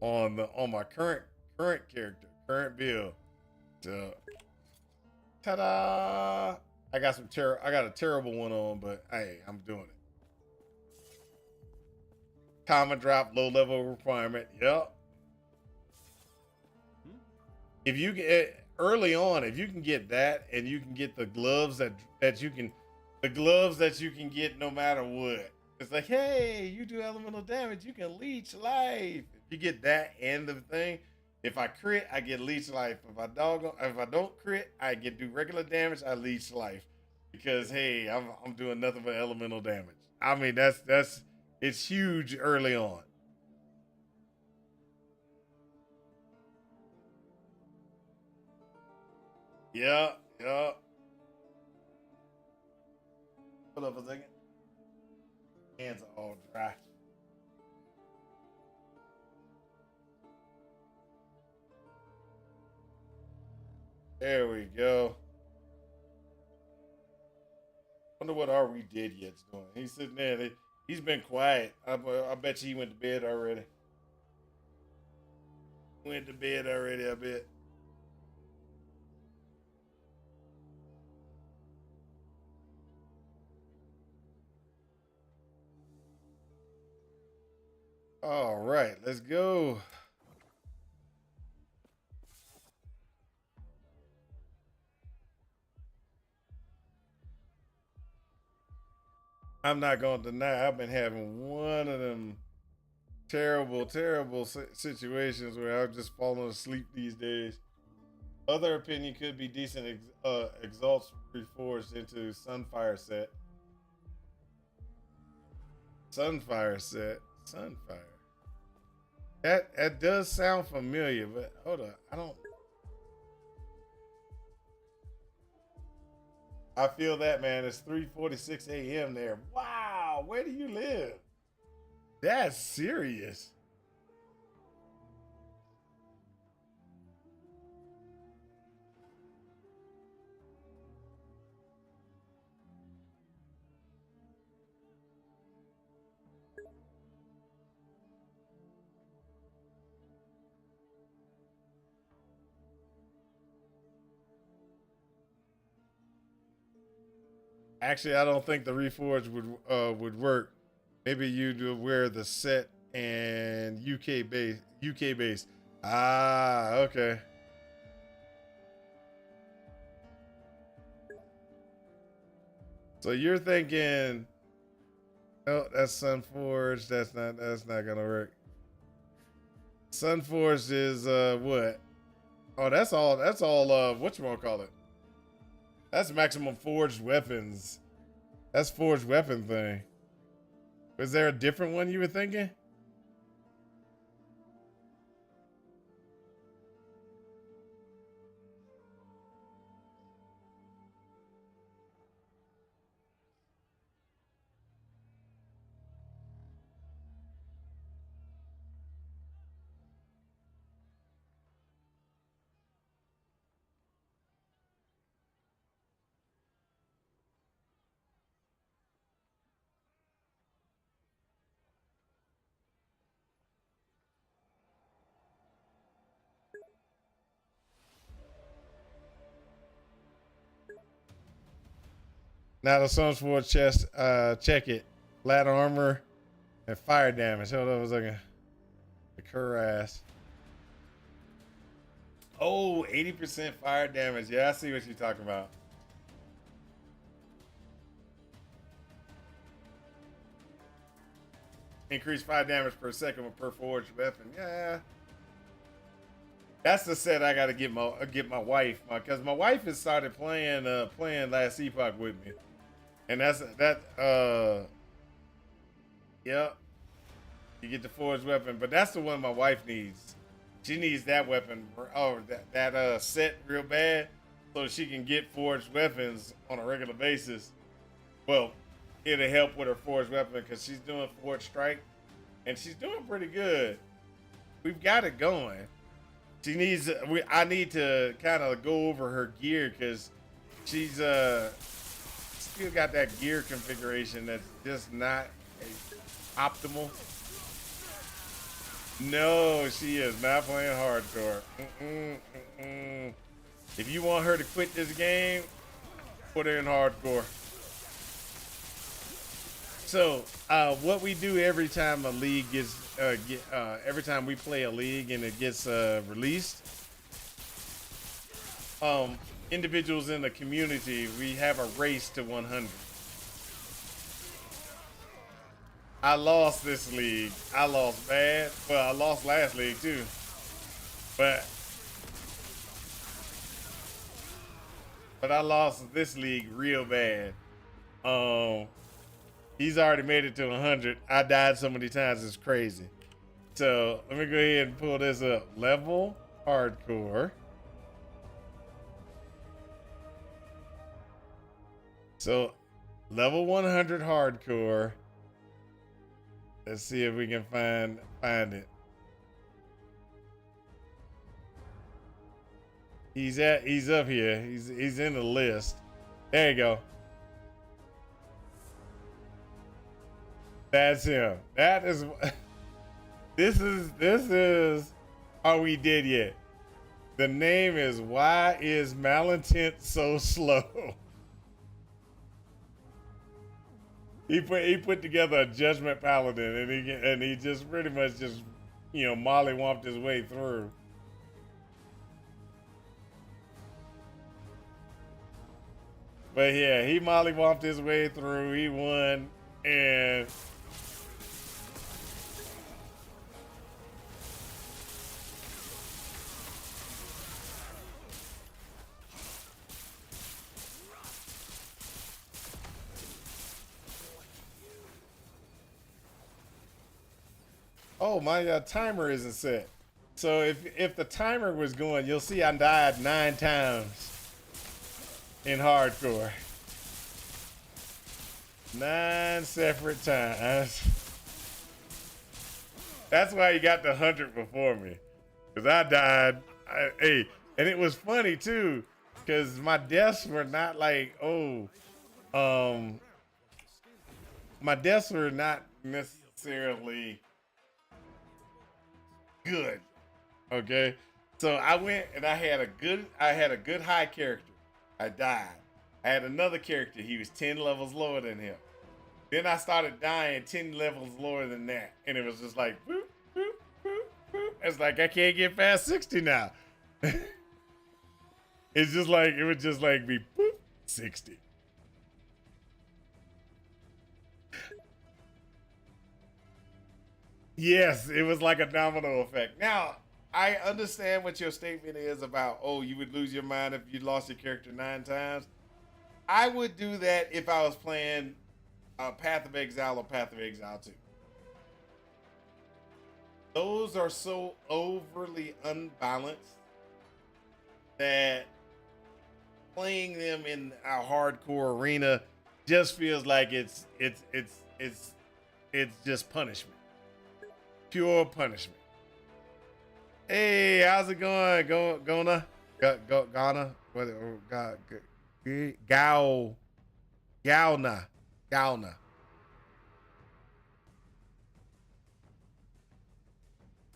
on my current character, current build. So, ta-da! I got a terrible one on, but hey, I'm doing it. Common drop, low level requirement. Yep. If you get early on, if you can get that, and you can get the gloves that you can get no matter what. It's like, hey, you do elemental damage, you can leech life. If you get that and the thing, if I crit, I get leech life. If I don't crit, I get do regular damage, I leech life. Because hey, I'm doing nothing but elemental damage. I mean, that's it's huge early on. Yeah. Hold up a second. Hands are all dry. There we go. Wonder what Are We Dead Yet's doing. He's sitting there. He's been quiet. I bet you he went to bed already. Went to bed already, I bet. All right, let's go. I'm not going to deny I've been having one of them terrible situations where I've just fallen asleep these days. Other opinion could be decent exalts reforged into Sunfire set. Sunfire. That does sound familiar, but hold on. I feel that, man. It's 3:46 a.m. there. Wow, where do you live? That's serious. Actually, I don't think the reforge would work. Maybe you'd wear the set and UK base. Ah, okay. So you're thinking, oh, that's Sunforged. That's not gonna work. Sunforged is what? Oh, that's all whatchamacallit. That's maximum forged weapons. That's forged weapon thing. Was there a different one you were thinking? Now the Sun's Forge chest, check it. Flat armor and fire damage. Hold on a second. The cuirass. Oh, 80% fire damage. Yeah, I see what you're talking about. Increase 5 damage per second with per forged weapon. Yeah. That's the set I gotta get my wife, because my wife has started playing last Epoch with me. And yeah. You get the forged weapon, but that's the one my wife needs. She needs that weapon, or that set real bad, so she can get forged weapons on a regular basis. Well, it'll help with her forged weapon because she's doing forged strike, and she's doing pretty good. We've got it going. She needs. I need to kind of go over her gear because she's still got that gear configuration that's just not optimal. No, she is not playing hardcore. If you want her to quit this game, put her in hardcore. So, what we do every time a league gets, every time we play a league and it gets released, individuals in the community, we have a race to 100. I lost this league. I lost bad. Well, I lost last league too. But I lost this league real bad. He's already made it to 100. I died so many times, it's crazy. So let me go ahead and pull this up. Level hardcore. So level 100 hardcore. Let's see if we can find it. He's up here. He's in the list. There you go. That's him. That is this is Are We Dead Yet? The name is Why Is Malintent So Slow? He put together a judgment paladin, and he just pretty much just, mollywomped his way through. But yeah, he mollywomped his way through. He won, and oh, my timer isn't set. So if the timer was going, you'll see I died 9 times in hardcore. 9 separate times. That's why you got the 100 before me, because I died. And it was funny too, because my deaths were not like, my deaths were not necessarily good. Okay, so I went and I had a good high character. I died. I had another character. He was 10 levels lower than him. Then I started dying 10 levels lower than that, and it was just like boop, boop, boop, boop. It's like I can't get past 60 now. It would just like be boop 60. Yes, it was like a domino effect. Now, I understand what your statement is about, you would lose your mind if you lost your character 9 times. I would do that if I was playing Path of Exile or Path of Exile 2. Those are so overly unbalanced that playing them in a hardcore arena just feels like it's just punishment. Pure punishment. Hey, how's it going? Gona? What? Gauna.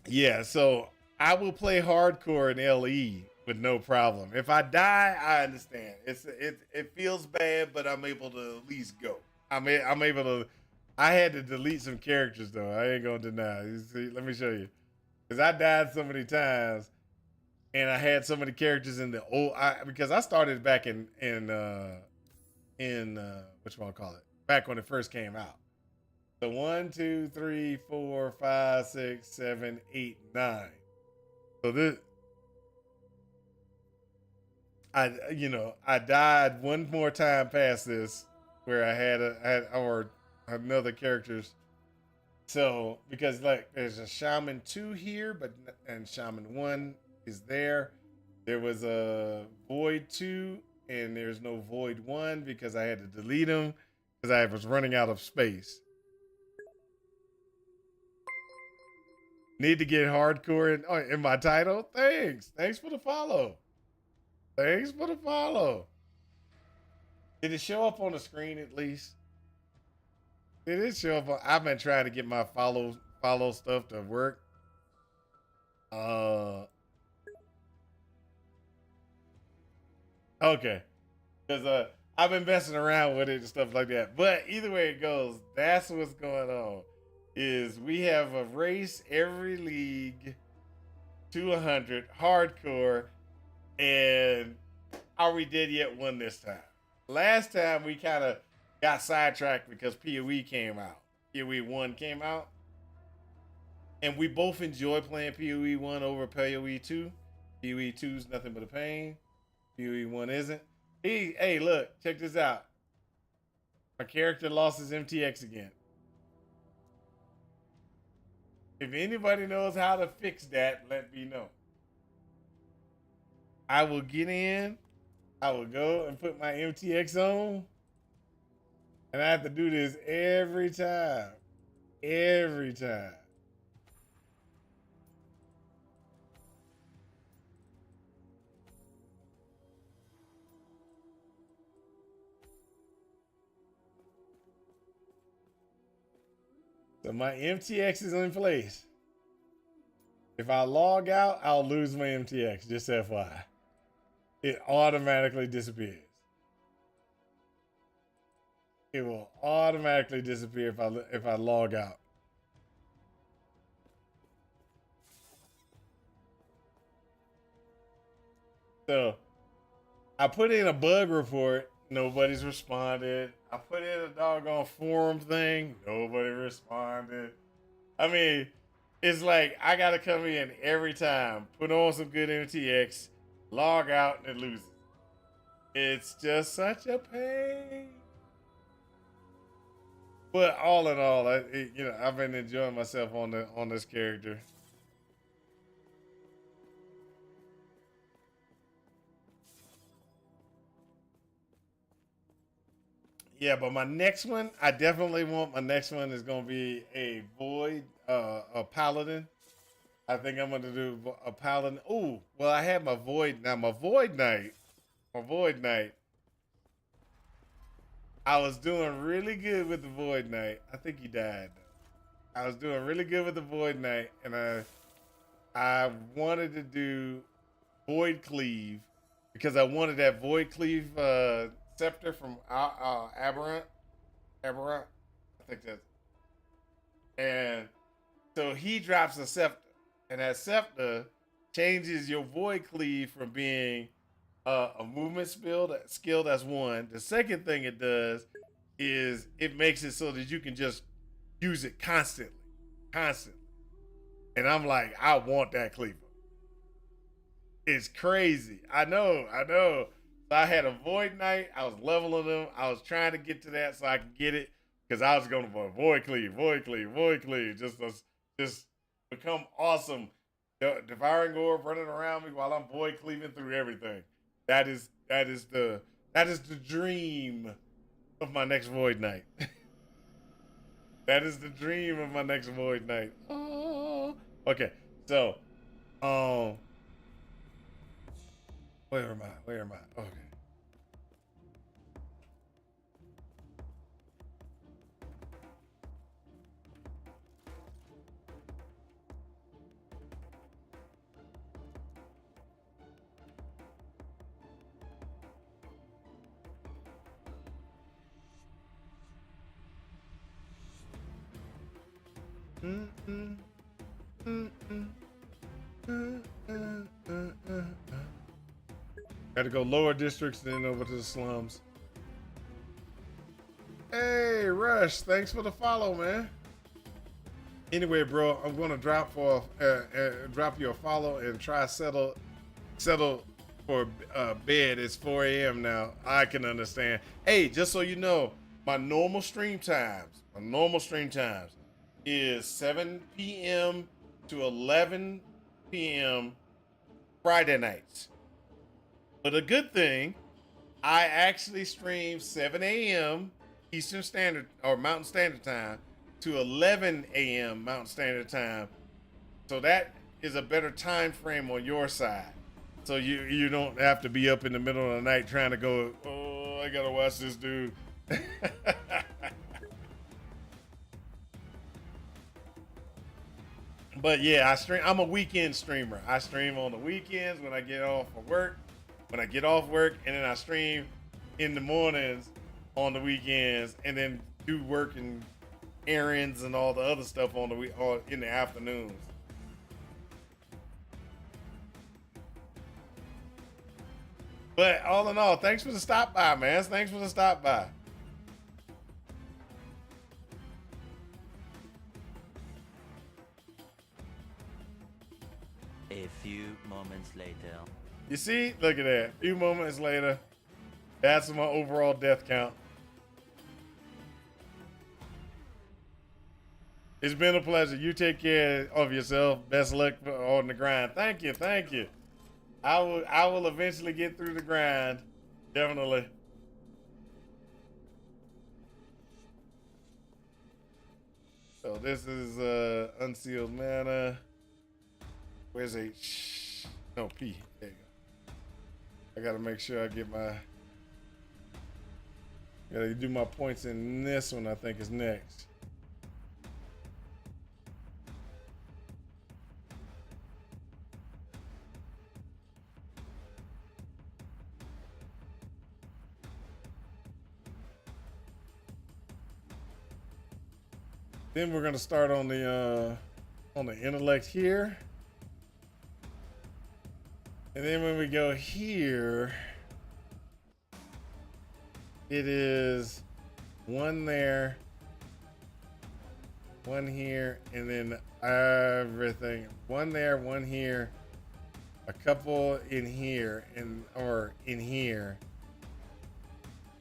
Yeah, so I will play hardcore in LE with no problem. If I die, I understand. It feels bad, but I'm able to at least go. I'm able to. I had to delete some characters though. I ain't gonna deny. You see, let me show you. Because I died so many times, and I had so many characters in the old. Because I started back in what you want to call it, back when it first came out. So 1, 2, 3, 4, 5, 6, 7, 8, 9. So this, I died one more time past this where I had or another characters. So because like there's a Shaman 2 here, and Shaman 1 is there. There was a Void 2 and there's no Void 1 because I had to delete them because I was running out of space. Need to get hardcore in my title? Thanks. Thanks for the follow. Thanks for the follow. Did it show up on the screen at least? Did it show up I've been trying to get my follow stuff to work. Okay. Because I've been messing around with it and stuff like that. But either way it goes, that's what's going on. Is we have a race every league to 100 hardcore, and Are We Dead Yet won this time. Last time we kind of got sidetracked because PoE came out. PoE 1 came out. And we both enjoy playing PoE 1 over PoE 2. PoE 2 is nothing but a pain. PoE 1 isn't. Hey, look, check this out. My character lost his MTX again. If anybody knows how to fix that, let me know. I will get in. I will go and put my MTX on. And I have to do this every time. Every time. So my MTX is in place. If I log out, I'll lose my MTX, just FYI. It automatically disappears. It will automatically disappear if I log out. So I put in a bug report. Nobody's responded. I put in a doggone forum thing. Nobody responded. I mean, it's like I gotta come in every time, put on some good MTX, log out, and it loses. It's just such a pain. But all in all, I've been enjoying myself on this character. Yeah, but my next one, I definitely want my next one is gonna be a Void, a Paladin. I think I'm gonna do a Paladin. Oh, well, I had my Void now. My Void Knight. I was doing really good with the Void Knight. I think he died though. I was doing really good with the Void Knight, and I wanted to do Void Cleave because I wanted that Void Cleave scepter from Aberrant. I think that's. And so he drops a scepter, and that scepter changes your Void Cleave from being a movement skill that's one. The second thing it does is it makes it so that you can just use it constantly. And I'm like, I want that cleaver. It's crazy. I know. So I had a Void Knight. I was leveling them. I was trying to get to that so I could get it because I was going for Void Cleave. Just become awesome. Devouring Orb running around me while I'm Void Cleaving through everything. That is the dream of my next Void Knight. That is the dream of my next Void Knight. Oh. Okay, so where am I? Okay. Mm-mm. Mm-mm. Got to go lower districts, then over to the slums. Hey, Rush, thanks for the follow, man. Anyway, bro, I'm gonna drop you a follow and try settle for bed. It's 4 a.m. now. I can understand. Hey, just so you know, my normal stream times is 7 p.m. to 11 p.m. Friday nights. But a good thing, I actually stream 7 a.m. Eastern Standard or Mountain Standard Time to 11 a.m. Mountain Standard Time. So that is a better time frame on your side. So you don't have to be up in the middle of the night trying to go, oh, I gotta watch this dude. But yeah, I'm a weekend streamer. I stream on the weekends when I get off of work. When I get off work, and then I stream in the mornings on the weekends, and then do work and errands and all the other stuff on the week or in the afternoons. But all in all, thanks for the stop by, man. Thanks for the stop by. A few moments later. You see? Look at that. A few moments later, that's my overall death count. It's been a pleasure. You take care of yourself. Best luck on the grind. Thank you. Thank you. I will eventually get through the grind. Definitely. So this is Unsealed Mana. Where's H? No, P. There you go. I gotta make sure I get my... Gotta do my points in this one, I think is next. Then we're gonna start on the intellect here. And then when we go here, it is one there, one here, and then everything. One there, one here, a couple in here, or in here.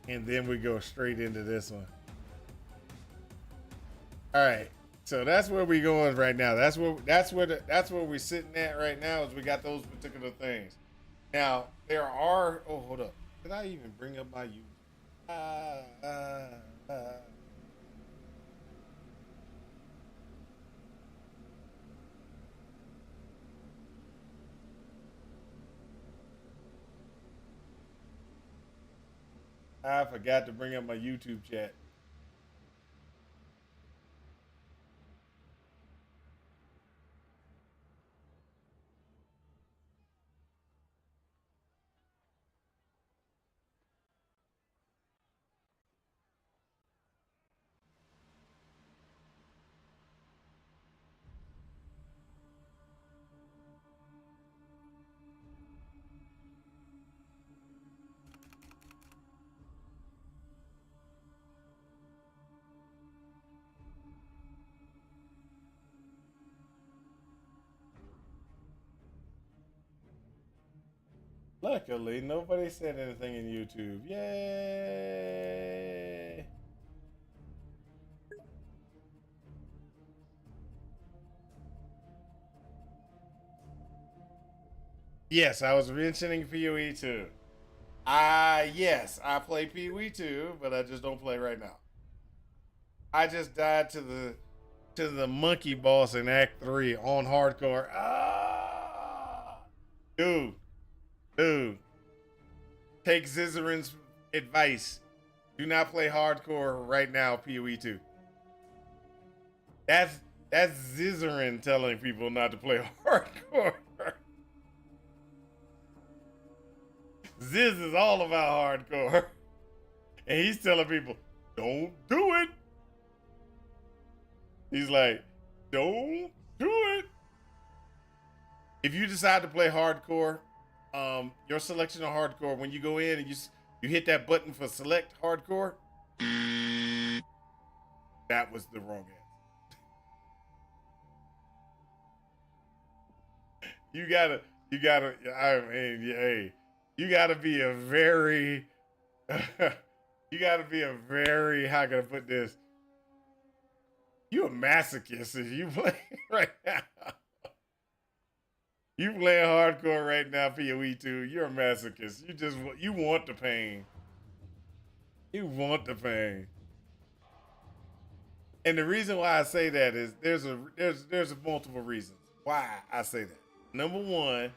And then we go straight into this one. All right, so that's where we're going right now. That's where we're sitting at right now. Is we got those particular things. Now there are. Oh, hold up. Did I even bring up my use? I forgot to bring up my YouTube chat. Luckily, nobody said anything in YouTube. Yay! Yes, I was mentioning PoE too. Yes, I play PoE too, but I just don't play right now. I just died to the monkey boss in Act 3 on hardcore. Dude. Take Zizarin's advice. Do not play hardcore right now, PoE 2. That's Zizarin telling people not to play hardcore. Ziz is all about hardcore. And he's telling people, don't do it. He's like, Don't do it. If you decide to play hardcore, your selection of hardcore, when you go in and you hit that button for select hardcore, that was the wrong answer. You gotta. I mean, hey, you gotta be a very, you gotta be a very. How can I put this? You a masochist if you play right now. You playing hardcore right now for your E2. You're a masochist. You want the pain. You want the pain. And the reason why I say that is there's multiple reasons why I say that. Number one,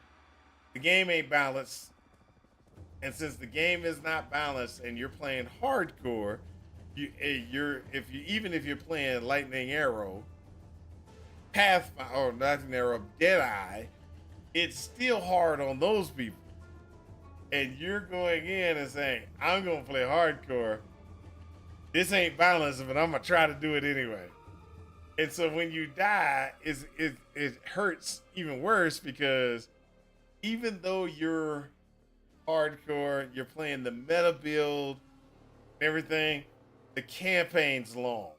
the game ain't balanced, and since the game is not balanced and you're playing hardcore, even if you're playing Lightning Arrow, Pathfinder or Lightning Arrow, Deadeye, it's still hard on those people. And you're going in and saying, I'm gonna play hardcore. This ain't balanced, but I'm gonna try to do it anyway. And so when you die, it hurts even worse because even though you're hardcore, you're playing the meta build, everything, the campaign's long.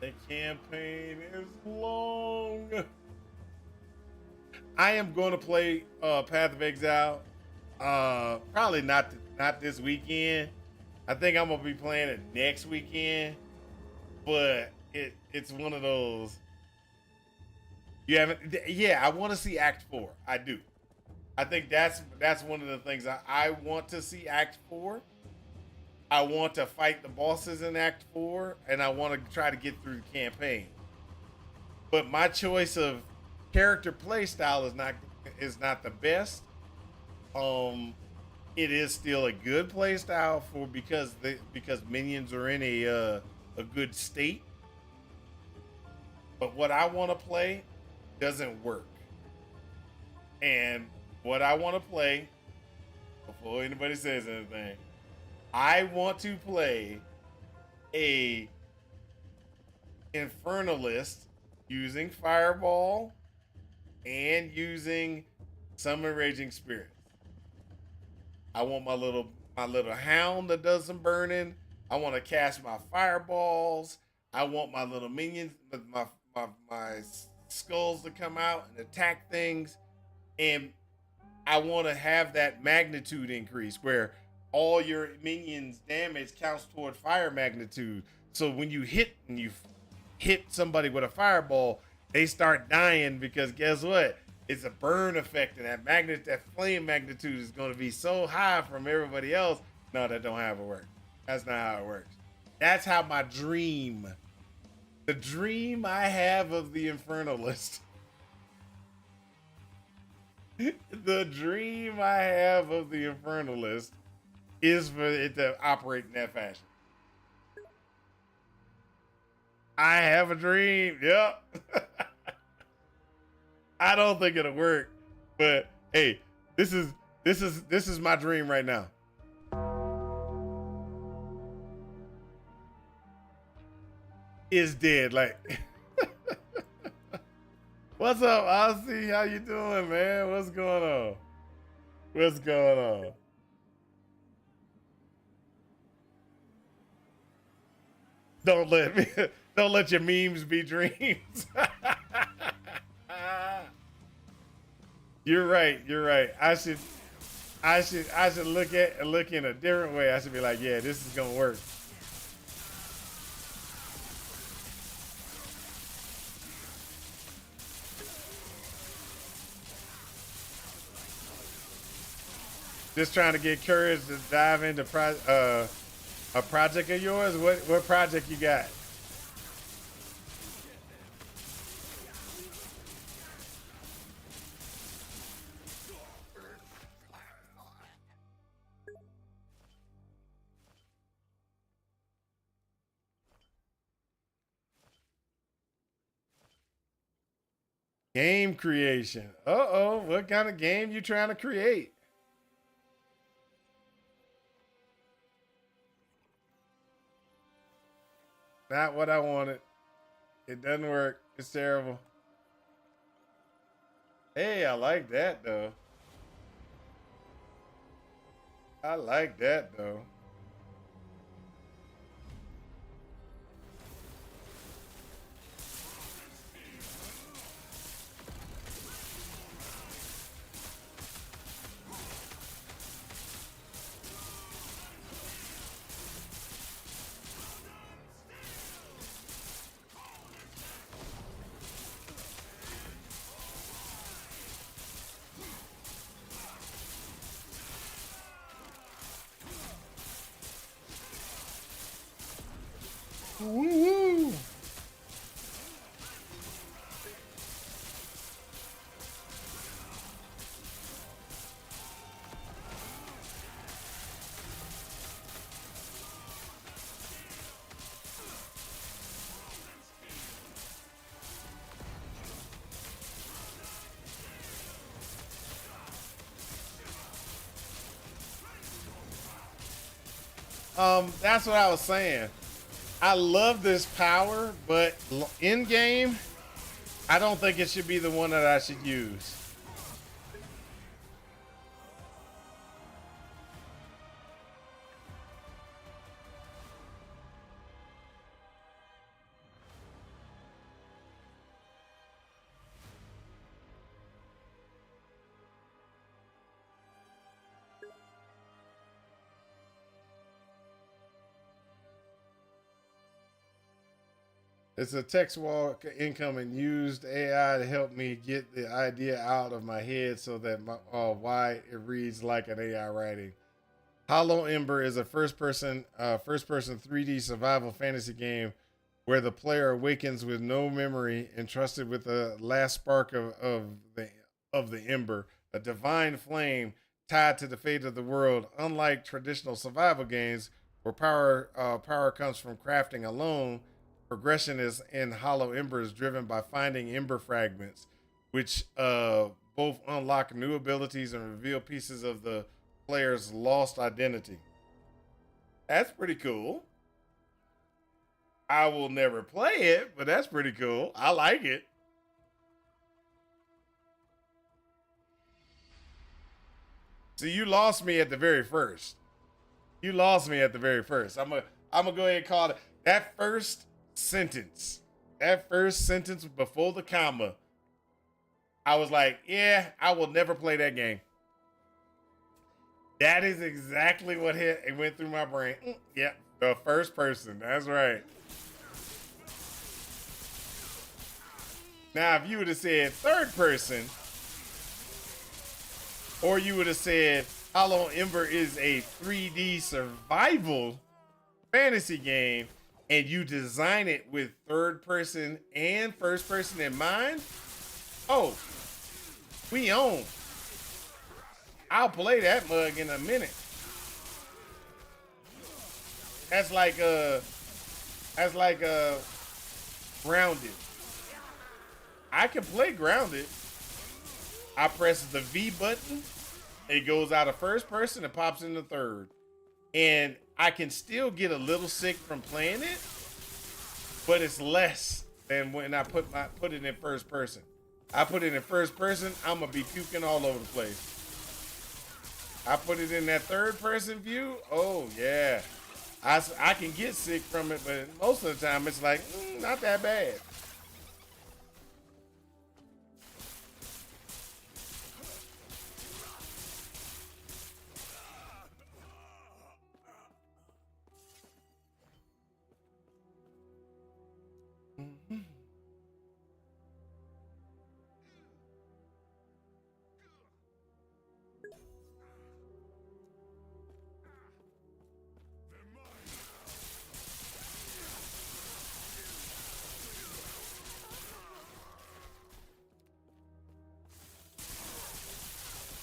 The campaign is long. I am going to play Path of Exile. Probably not this weekend. I think I'm gonna be playing it next weekend. But it's one of those. You haven't. Yeah, I want to see Act 4. I do. I think that's one of the things I want to see Act 4. I want to fight the bosses in Act 4, and I want to try to get through the campaign. But my choice of character play style is not the best. It is still a good play style because minions are in a good state. But what I want to play doesn't work. And what I want to play, before anybody says anything, I want to play a Infernalist using Fireball and using Summon Raging Spirits. I want my little hound that does some burning. I want to cast my fireballs. I want my little minions, my skulls to come out and attack things. And I want to have that magnitude increase where all your minions' damage counts toward fire magnitude. So when you hit somebody with a fireball, they start dying because guess what? It's a burn effect, and that flame magnitude is going to be so high from everybody else. No, that don't have it work. That's not how it works. That's how the dream I have of the Infernalist. The dream I have of the Infernalist is for it to operate in that fashion. I have a dream. Yep. I don't think it'll work, but hey, this is my dream right now. Is dead. Like, what's up, Ozzy? How you doing, man? What's going on? What's going on? Don't let your memes be dreams. You're right. I should look in a different way. I should be like, yeah, this is gonna work. Just trying to get courage to dive into a project of yours. What project you got? Game creation. Uh-oh, what kind of game you trying to create? Not what I wanted. It doesn't work. It's terrible. Hey, I like that though. I like that though. Woo-woo. That's what I was saying. I love this power, but in game, I don't think it should be the one that I should use. It's a text walk incoming. Used AI to help me get the idea out of my head so that why it reads like an AI writing. Hollow Ember is a first-person 3D survival fantasy game where the player awakens with no memory, entrusted with the last spark of the ember, a divine flame tied to the fate of the world. Unlike traditional survival games where power comes from crafting alone, progression is in Hollow Ember is driven by finding ember fragments, which both unlock new abilities and reveal pieces of the player's lost identity. That's pretty cool. I will never play it, but that's pretty cool. I like it. See, you lost me at the very first. You lost me at the very first. I'm gonna go ahead and call it that first sentence. That first sentence before the comma. I was like, yeah, I will never play that game. That is exactly what it went through my brain. Yeah, the first person. That's right. Now, if you would have said third person, or you would have said Hollow Ember is a 3D survival fantasy game, and you design it with third person and first person in mind, oh, we own. I'll play that mug in a minute. That's like Grounded. I can play Grounded. I press the V button, it goes out of first person and pops into third. And I can still get a little sick from playing it, but it's less than when I put it in first person. I put it in first person, I'm gonna be puking all over the place. I put it in that third person view. Oh yeah, I can get sick from it, but most of the time it's like not that bad.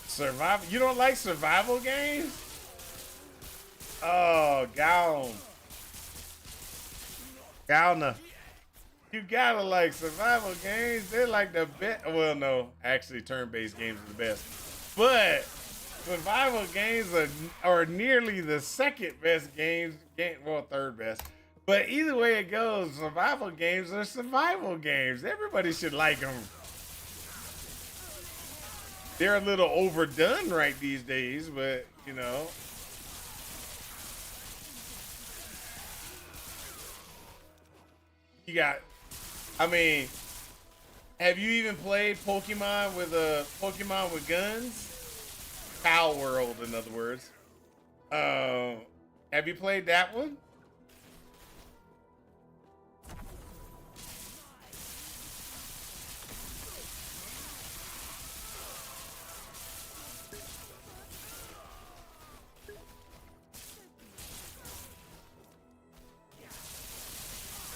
Survival? You don't like survival games? Oh, Gauna. You gotta like survival games. They're like the best. Well, no, actually, turn-based games are the best. But survival games are nearly the second best games. Well, third best. But either way it goes, survival games are survival games. Everybody should like them. They're a little overdone right these days, but you know. You got, I mean, have you even played Pokemon with guns? Power World, in other words. Have you played that one?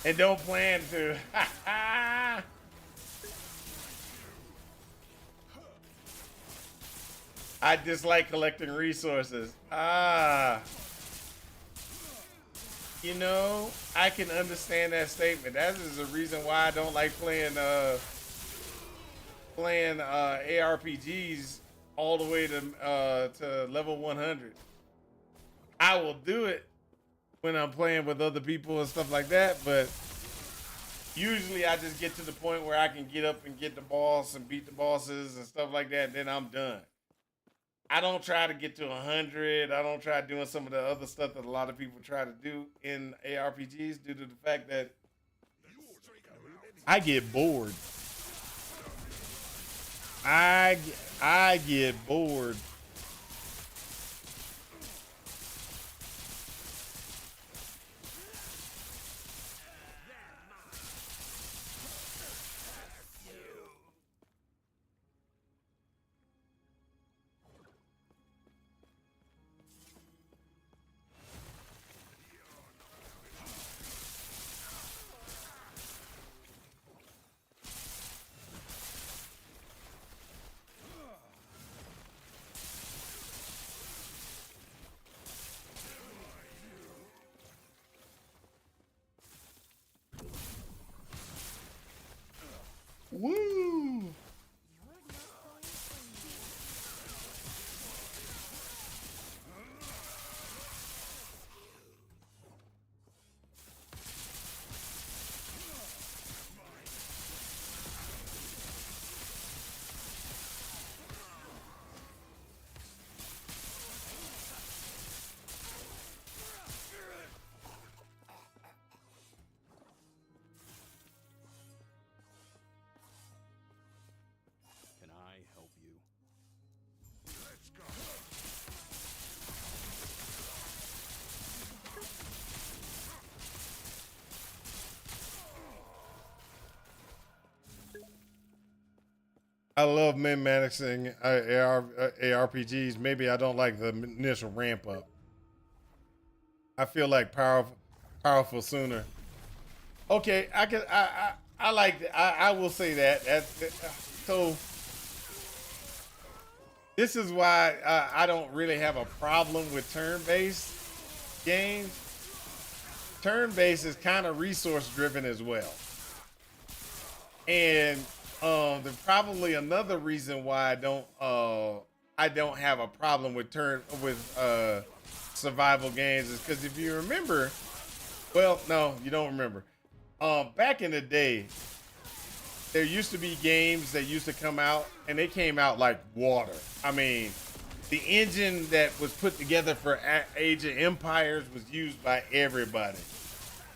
And don't plan to. I dislike collecting resources. You know, I can understand that statement. That is the reason why I don't like playing ARPGs all the way to level 100. I will do it when I'm playing with other people and stuff like that, but usually I just get to the point where I can get up and get the boss and beat the bosses and stuff like that, and then I'm done. I don't try to get to 100. I don't try doing some of the other stuff that a lot of people try to do in ARPGs due to the fact that I get bored. I get bored. Woo! Can I help you? Let's go. I love min-maxing ARPGs. Maybe I don't like the initial ramp up. I feel like powerful sooner. Okay, I like that. I will say that. So this is why I don't really have a problem with turn-based games. Turn-based is kind of resource-driven as well, and there's probably another reason why I don't have a problem with survival games is because if you remember, well, no, you don't remember. Back in the day, there used to be games that used to come out, and they came out like water. I mean, the engine that was put together for Age of Empires was used by everybody.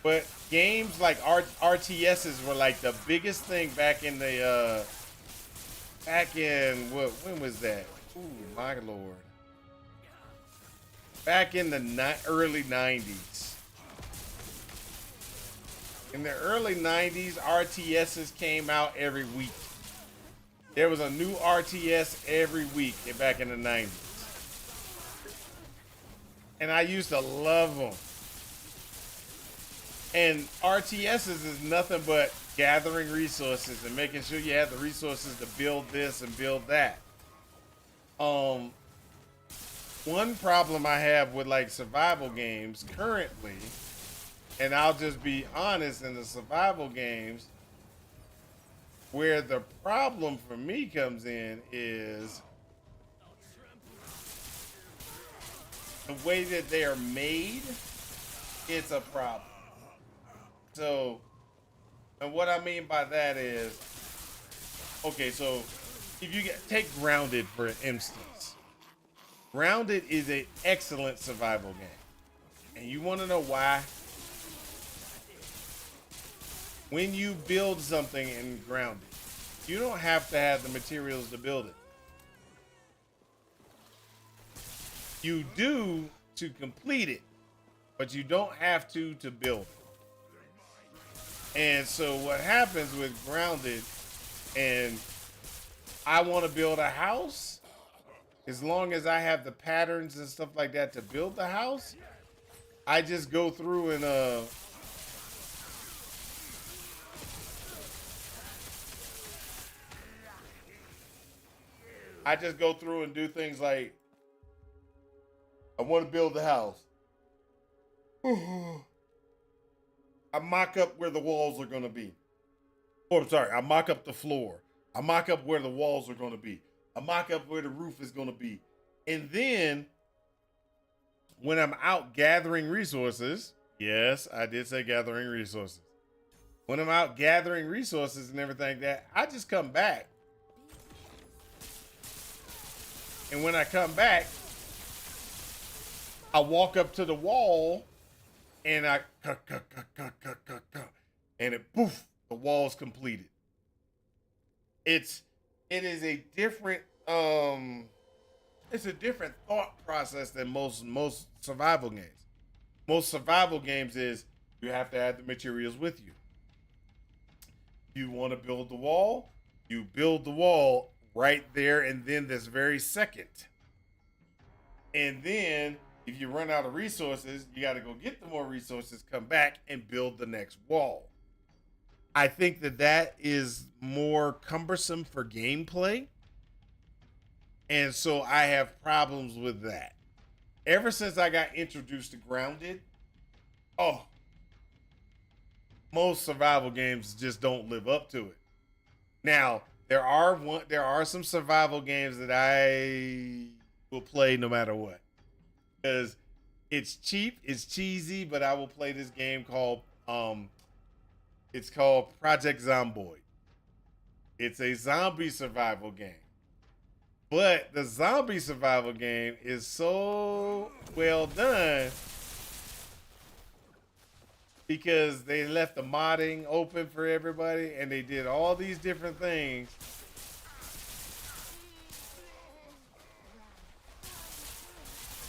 But games like RTSs were like the biggest thing back in when was that? Ooh, my lord. Back in the early 90s. In the early 90s, RTSs came out every week. There was a new RTS every week back in the 90s. And I used to love them. And RTSs is nothing but gathering resources and making sure you have the resources to build this and build that. One problem I have with like survival games currently, and I'll just be honest, in the survival games, where the problem for me comes in is the way that they are made. It's a problem. So, and what I mean by that is, okay, so if you take Grounded for instance, Grounded is an excellent survival game. And you want to know why? When you build something in Grounded, you don't have to have the materials to build it. You do to complete it, but you don't have to build it. And so what happens with Grounded, and I want to build a house, as long as I have the patterns and stuff like that to build the house, I just go through and do things like, I want to build the house. I mock up where the walls are going to be. Oh, sorry, I mock up the floor. I mock up where the walls are going to be. I mock up where the roof is going to be. And then when I'm out gathering resources, yes, I did say gathering resources. When I'm out gathering resources and everything like that, I just come back. And when I come back, I walk up to the wall and I and it poof, the wall's completed. It is a different it's a different thought process than most survival games. Most survival games is you have to have the materials with you. You want to build the wall, you build the wall right there and then this very second. And then if you run out of resources, you got to go get the more resources, come back and build the next wall. I think that is more cumbersome for gameplay. And so I have problems with that. Ever since I got introduced to Grounded, most survival games just don't live up to it. Now, there are some survival games that I will play no matter what. Because it's cheap, it's cheesy, but I will play this game called it's called Project Zomboid. It's a zombie survival game. But the zombie survival game is so well done because they left the modding open for everybody and they did all these different things.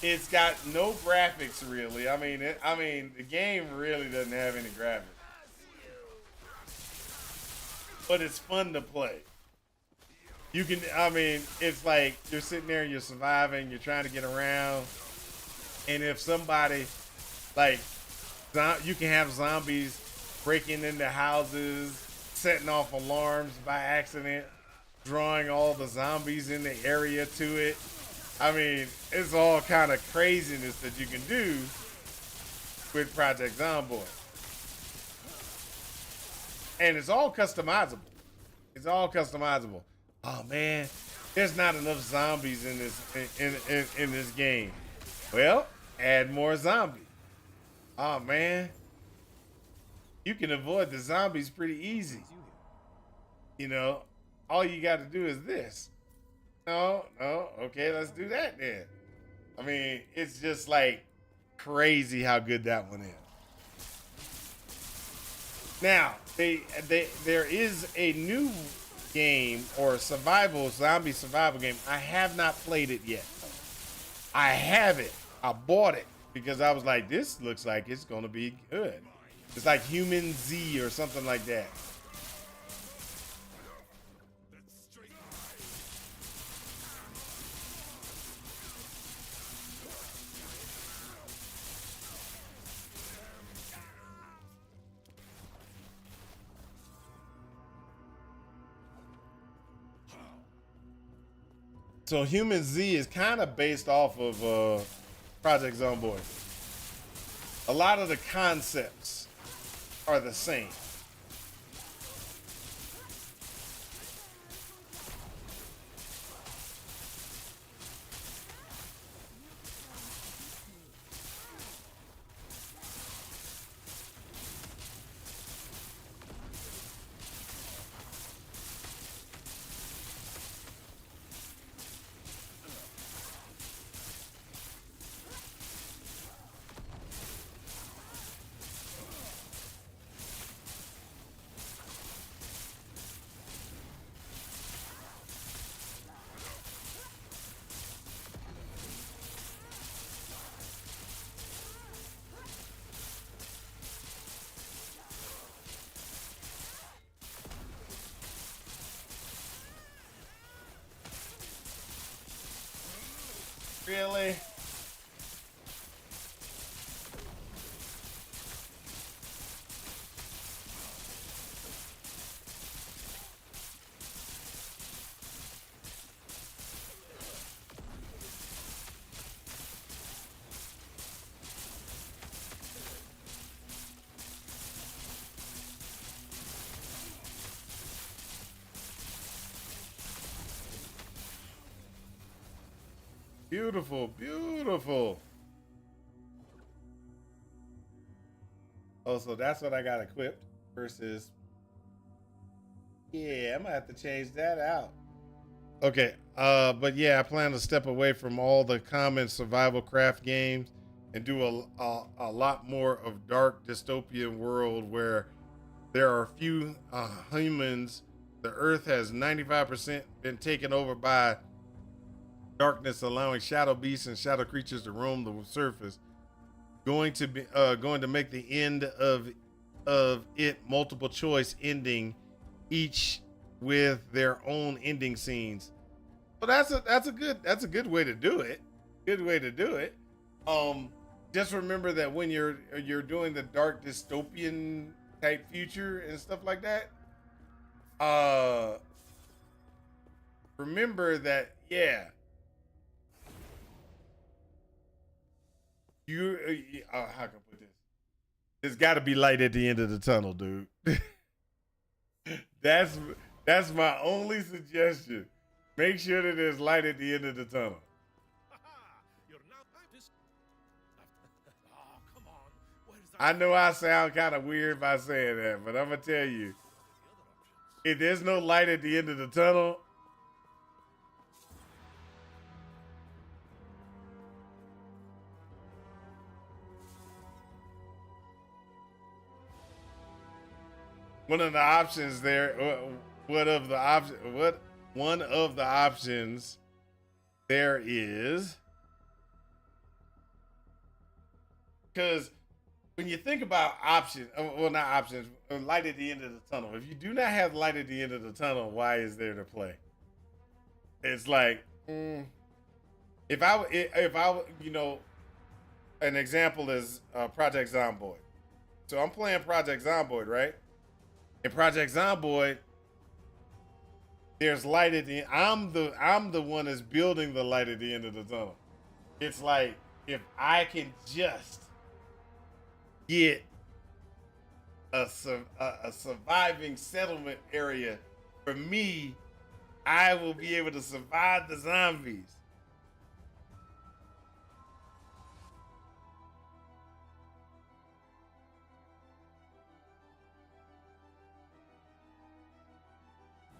It's got no graphics really. I mean, the game really doesn't have any graphics. But it's fun to play. You can, it's like you're sitting there and you're surviving, you're trying to get around. And if somebody, like, you can have zombies breaking into houses, setting off alarms by accident, drawing all the zombies in the area to it. I mean, it's all kind of craziness that you can do with Project Zomboid. And it's all customizable. It's all customizable. Oh man, there's not enough zombies in this game. Well, add more zombies. Oh man, you can avoid the zombies pretty easy. You know, all you got to do is this. No, okay, let's do that then. I mean, it's just like crazy how good that one is. Now, there is a new game or zombie survival game. I have not played it yet. I have it. I bought it because I was like, this looks like it's going to be good. It's like Human Z or something like that. So Human Z is kind of based off of Project Zomboid. A lot of the concepts are the same. Really? Beautiful, beautiful. Oh, so that's what I got equipped versus. Yeah, I'm gonna have to change that out. Okay, but yeah, I plan to step away from all the common survival craft games and do a lot more of dark dystopian world where there are few humans. The Earth has 95% been taken over by darkness, allowing shadow beasts and shadow creatures to roam the surface. Going to make the end of it multiple choice ending, each with their own ending scenes. So that's a good way to do it. Good way to do it. Um, just remember that when you're doing the dark dystopian type future and stuff like that, uh, remember that how can I put this? There's got to be light at the end of the tunnel, dude. that's that's my only suggestion. Make sure that there's light at the end of the tunnel. You're now this. Oh, come on. Where's that? I know I sound kind of weird by saying that, but I'm gonna tell you, if there's no light at the end of the tunnel, one of the options there, what of the option, what one of the options there is, because when you think about options, well, not options, light at the end of the tunnel. If you do not have light at the end of the tunnel, why is there to play? It's like, if I, an example is Project Zomboid. So I'm playing Project Zomboid, right? In Project Zomboid, there's light at the end. I'm the one that's building the light at the end of the tunnel. It's like if I can just get a surviving settlement area for me, I will be able to survive the zombies.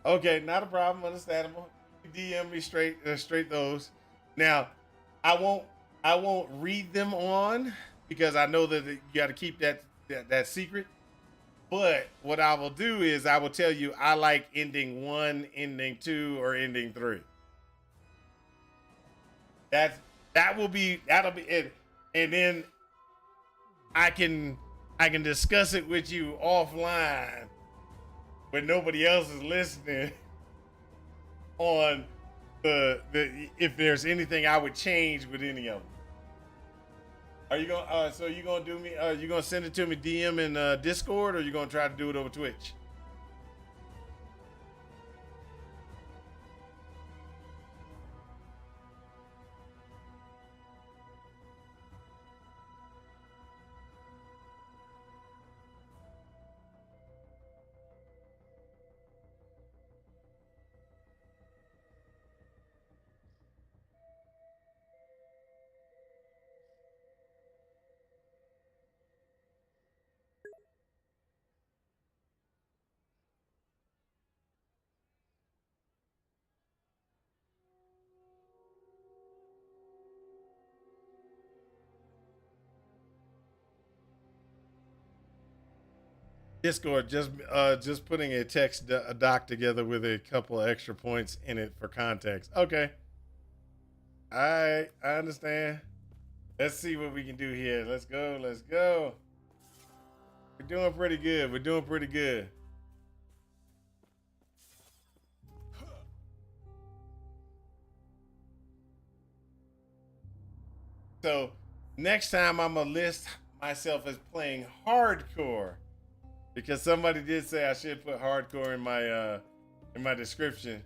Okay, not a problem. Understandable. DM me straight those. Now, I won't read them on because I know that you got to keep that secret. But what I will do is I will tell you I like ending 1, ending 2, or ending 3. That'll be it, and then I can discuss it with you offline when nobody else is listening on the if there's anything I would change with any of them. Are you gonna so you gonna do me you gonna send it to me DM in Discord, or you gonna try to do it over Twitch? Discord, just putting a text a doc together with a couple of extra points in it for context. Okay, I understand. Let's see what we can do here. Let's go. Let's go. We're doing pretty good. We're doing pretty good. So next time I'm gonna list myself as playing hardcore because somebody did say I should put hardcore in my description.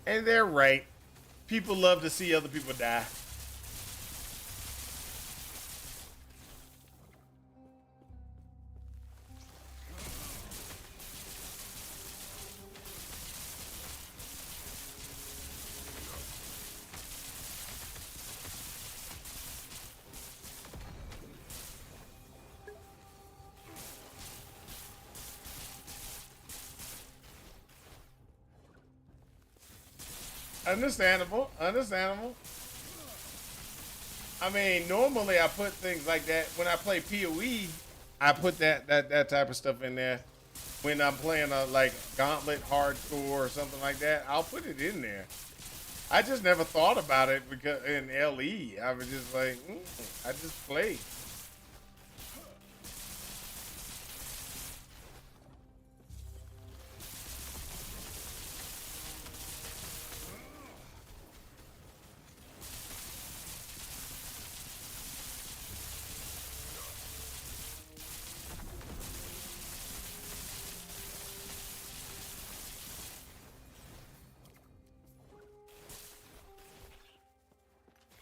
And they're right. People love to see other people die. Understandable. Understandable. I mean, normally I put things like that when I play PoE. I put that type of stuff in there. When I'm playing a like Gauntlet Hardcore or something like that, I'll put it in there. I just never thought about it because in LE, I was just like, I just play.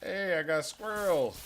Hey, I got squirrels.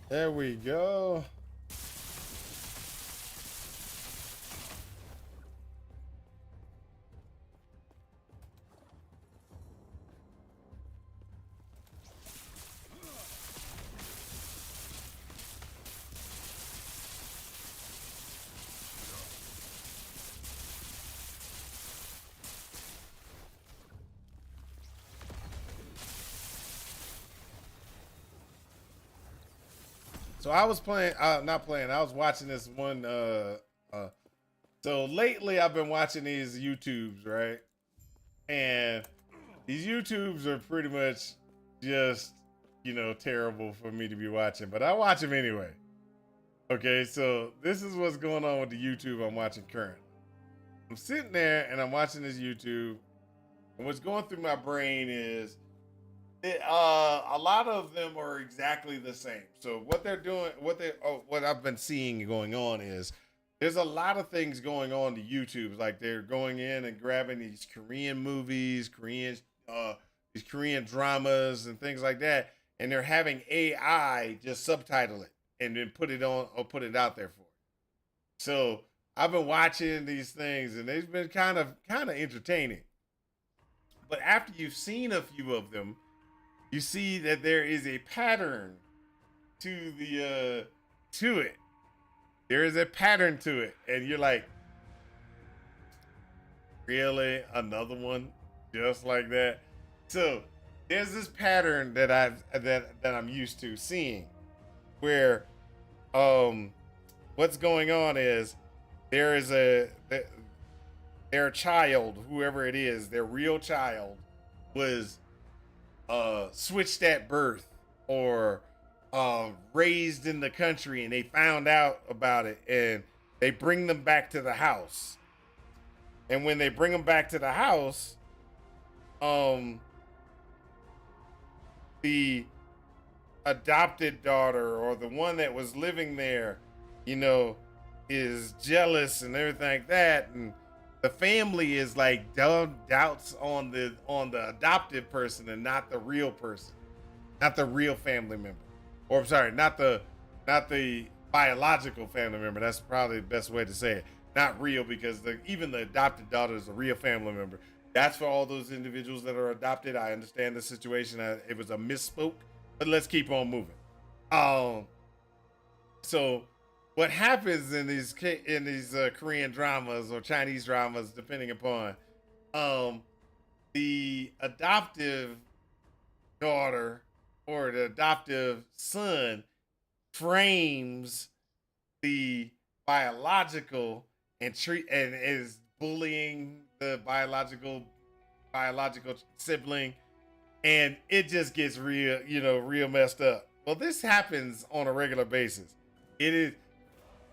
There we go. So I was playing, not playing. I was watching this one. So lately, I've been watching these YouTubes, right? And these YouTubes are pretty much just, terrible for me to be watching, but I watch them anyway. Okay, so this is what's going on with the YouTube I'm watching currently. I'm sitting there and I'm watching this YouTube, and what's going through my brain is a lot of them are exactly the same. So what they're doing, what I've been seeing going on is there's a lot of things going on to YouTube. Like they're going in and grabbing these Korean movies, these Korean dramas and things like that, and they're having AI just subtitle it and then put it on or put it out there for it. So I've been watching these things and they've been kind of entertaining. But after you've seen a few of them, you see that there is a pattern to to it. There is a pattern to it, and you're like, really, another one just like that. So there's this pattern that I'm used to seeing, where what's going on is there is their child, whoever it is, their real child was switched at birth or raised in the country, and they found out about it and they bring them back to the house. And when they bring them back to the house, the adopted daughter or the one that was living there, is jealous and everything like that, and the family is like doubts on the adopted person and not the real person, not the real family member, or I'm sorry, not the biological family member. That's probably the best way to say it. Not real, because even the adopted daughter is a real family member. That's for all those individuals that are adopted. I understand the situation. It was a misspoke, but let's keep on moving. So what happens in these Korean dramas or Chinese dramas, depending upon um, the adoptive daughter or the adoptive son frames the biological and treat and is bullying the biological sibling, and it just gets real, real messed up. Well, this happens on a regular basis.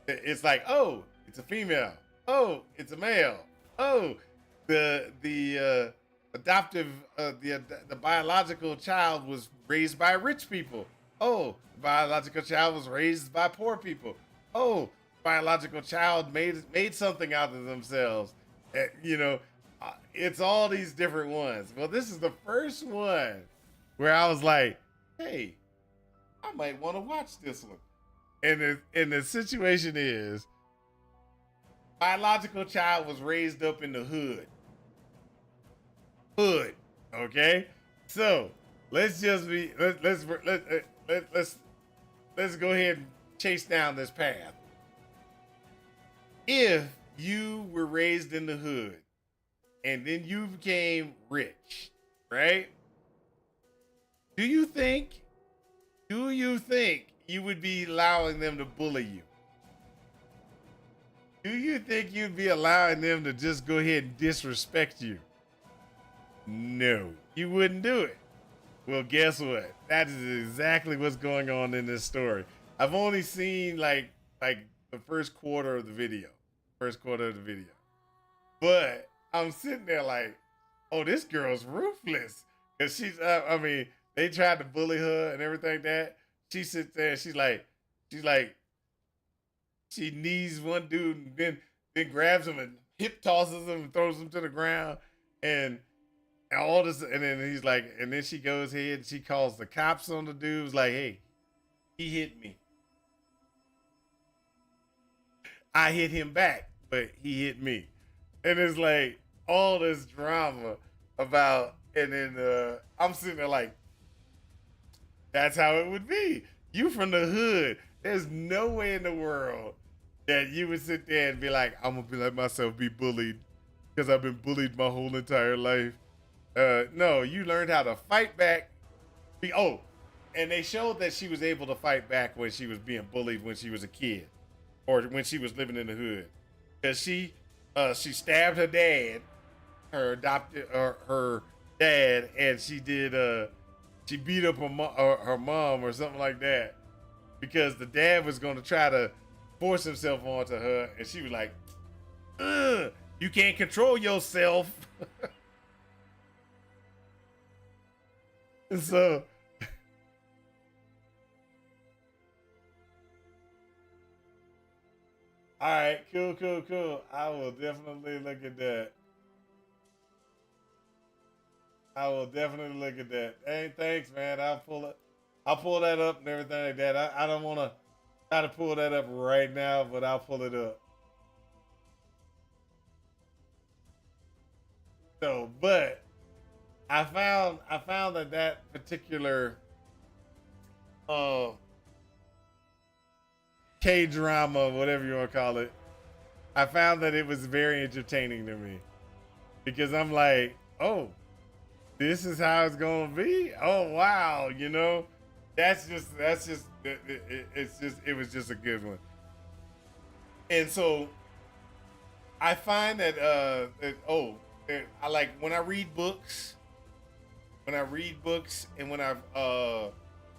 It's like, oh, it's a female. Oh, it's a male. Oh, the adoptive the biological child was raised by rich people. Oh, the biological child was raised by poor people. Oh, biological child made something out of themselves. It's all these different ones. Well, this is the first one where I was like, hey, I might want to watch this one. And the situation is, biological child was raised up in the hood. Okay? So let's just be let's go ahead and chase down this path. If you were raised in the hood and then you became rich, right? Do you think you would be allowing them to bully you? Do you think you'd be allowing them to just go ahead and disrespect you? No, you wouldn't do it. Well, guess what? That is exactly what's going on in this story. I've only seen like the first quarter of the video. But I'm sitting there like, oh, this girl's ruthless. Cause she's, they tried to bully her and everything like that. She sits there and she knees one dude and then grabs him and hip tosses him and throws him to the ground and all this. And then he's like, and then she goes ahead and she calls the cops on the dude. Like, hey, he hit me. I hit him back, but he hit me. And it's like all this drama about, and then I'm sitting there like, that's how it would be. You from the hood. There's no way in the world that you would sit there and be like, I'm gonna be let myself be bullied because I've been bullied my whole entire life. No, you learned how to fight back. And they showed that she was able to fight back when she was being bullied when she was a kid, or when she was living in the hood, because she stabbed her dad, her dad, and she beat up her mom or something like that, because the dad was going to try to force himself onto her, and she was like, ugh, you can't control yourself. And so all right, cool. I will definitely look at that. Hey, thanks, man. I'll pull that up and everything like that. I don't want to try to pull that up right now, but I'll pull it up. So, but I found that particular K-drama, whatever you want to call it, I found that it was very entertaining to me, because I'm like, oh, this is how it's gonna be. Oh wow, it was just a good one. And so I find that I like when I read books, and when I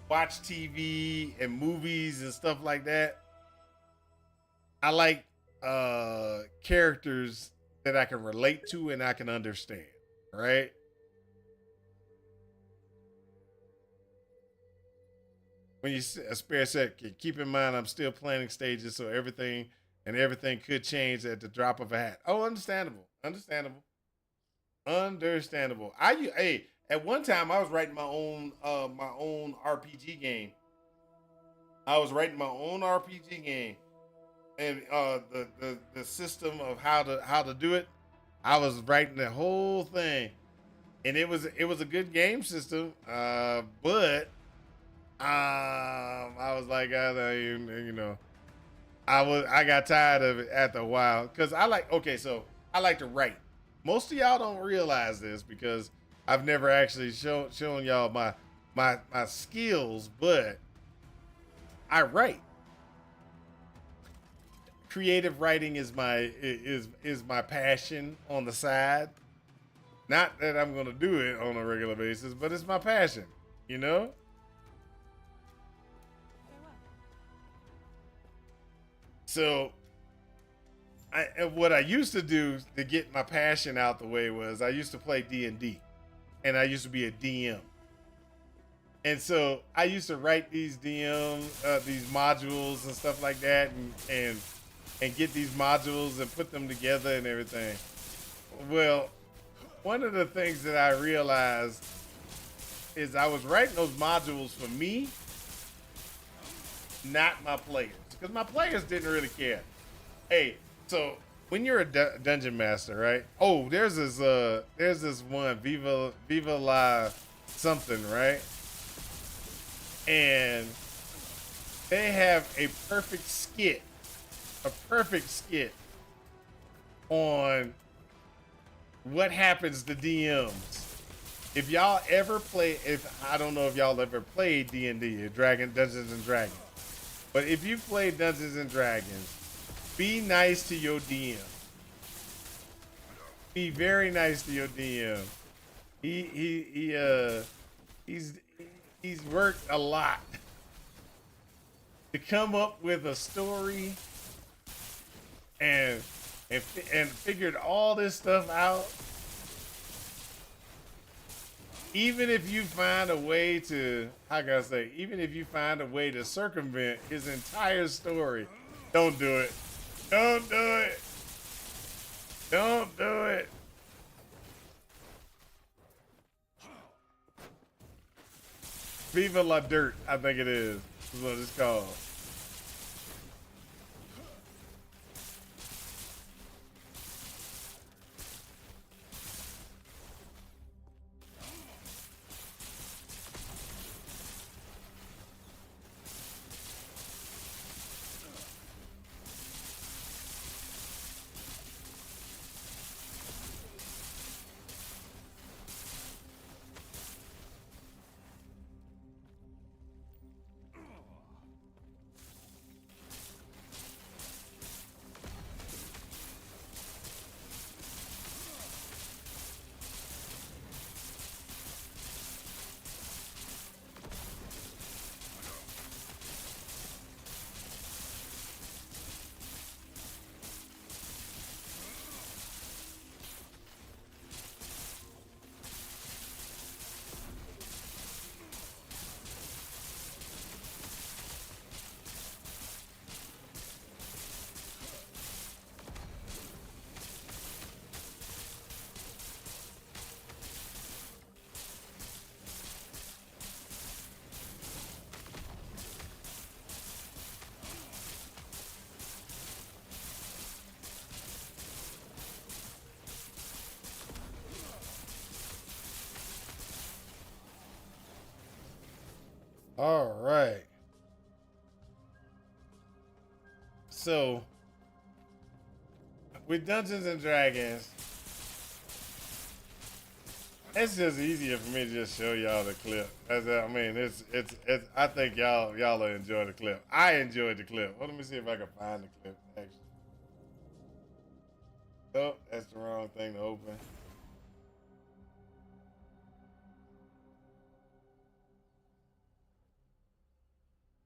watch TV and movies and stuff like that, I like characters that I can relate to and I can understand, right? When you spare set, keep in mind I'm still planning stages, so everything could change at the drop of a hat. Oh, understandable. At one time I was writing my own RPG game. And the system of how to do it, I was writing the whole thing, and it was a good game system. But I was like, I got tired of it after a while because so I like to write. Most of y'all don't realize this because I've never actually shown y'all my skills, but I write. Creative writing is my passion on the side. Not that I'm gonna do it on a regular basis, but it's my passion, you know? So what I used to do to get my passion out the way was I used to play D&D, and I used to be a DM. And so I used to write these these modules and stuff like that, and get these modules and put them together and everything. Well, one of the things that I realized is I was writing those modules for me, not my players, because my players didn't really care. Hey, so when you're a dungeon master, right? Oh, there's this one Viva La something, right? And they have a perfect skit on what happens to DMs. If y'all ever play, I don't know if y'all ever played D&D, Dungeons and Dragons, but if you play Dungeons and Dragons, be nice to your DM. Be very nice to your DM. He's worked a lot to come up with a story and figured all this stuff out. Even if you find a way to, even if you find a way to circumvent his entire story, don't do it. Don't do it. Don't do it. Viva La Dirt, I think it is what it's called. All right. So, with Dungeons and Dragons, it's just easier for me to just show y'all the clip. It's. I think y'all will enjoy the clip. I enjoyed the clip. Well, let me see if I can find the clip. Actually, oh, that's the wrong thing to open.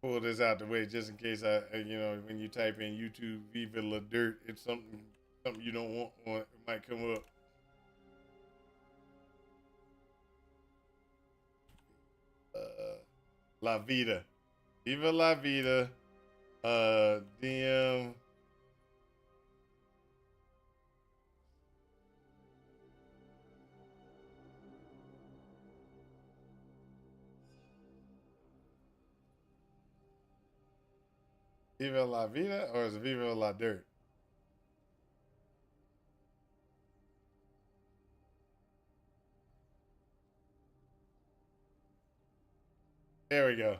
Pull this out the way just in case when you type in YouTube Viva La Dirt, it's something you don't want, it might come up. La Vida. Viva La Vida. DM. Viva La Vida or is it Viva La Dirt? There we go.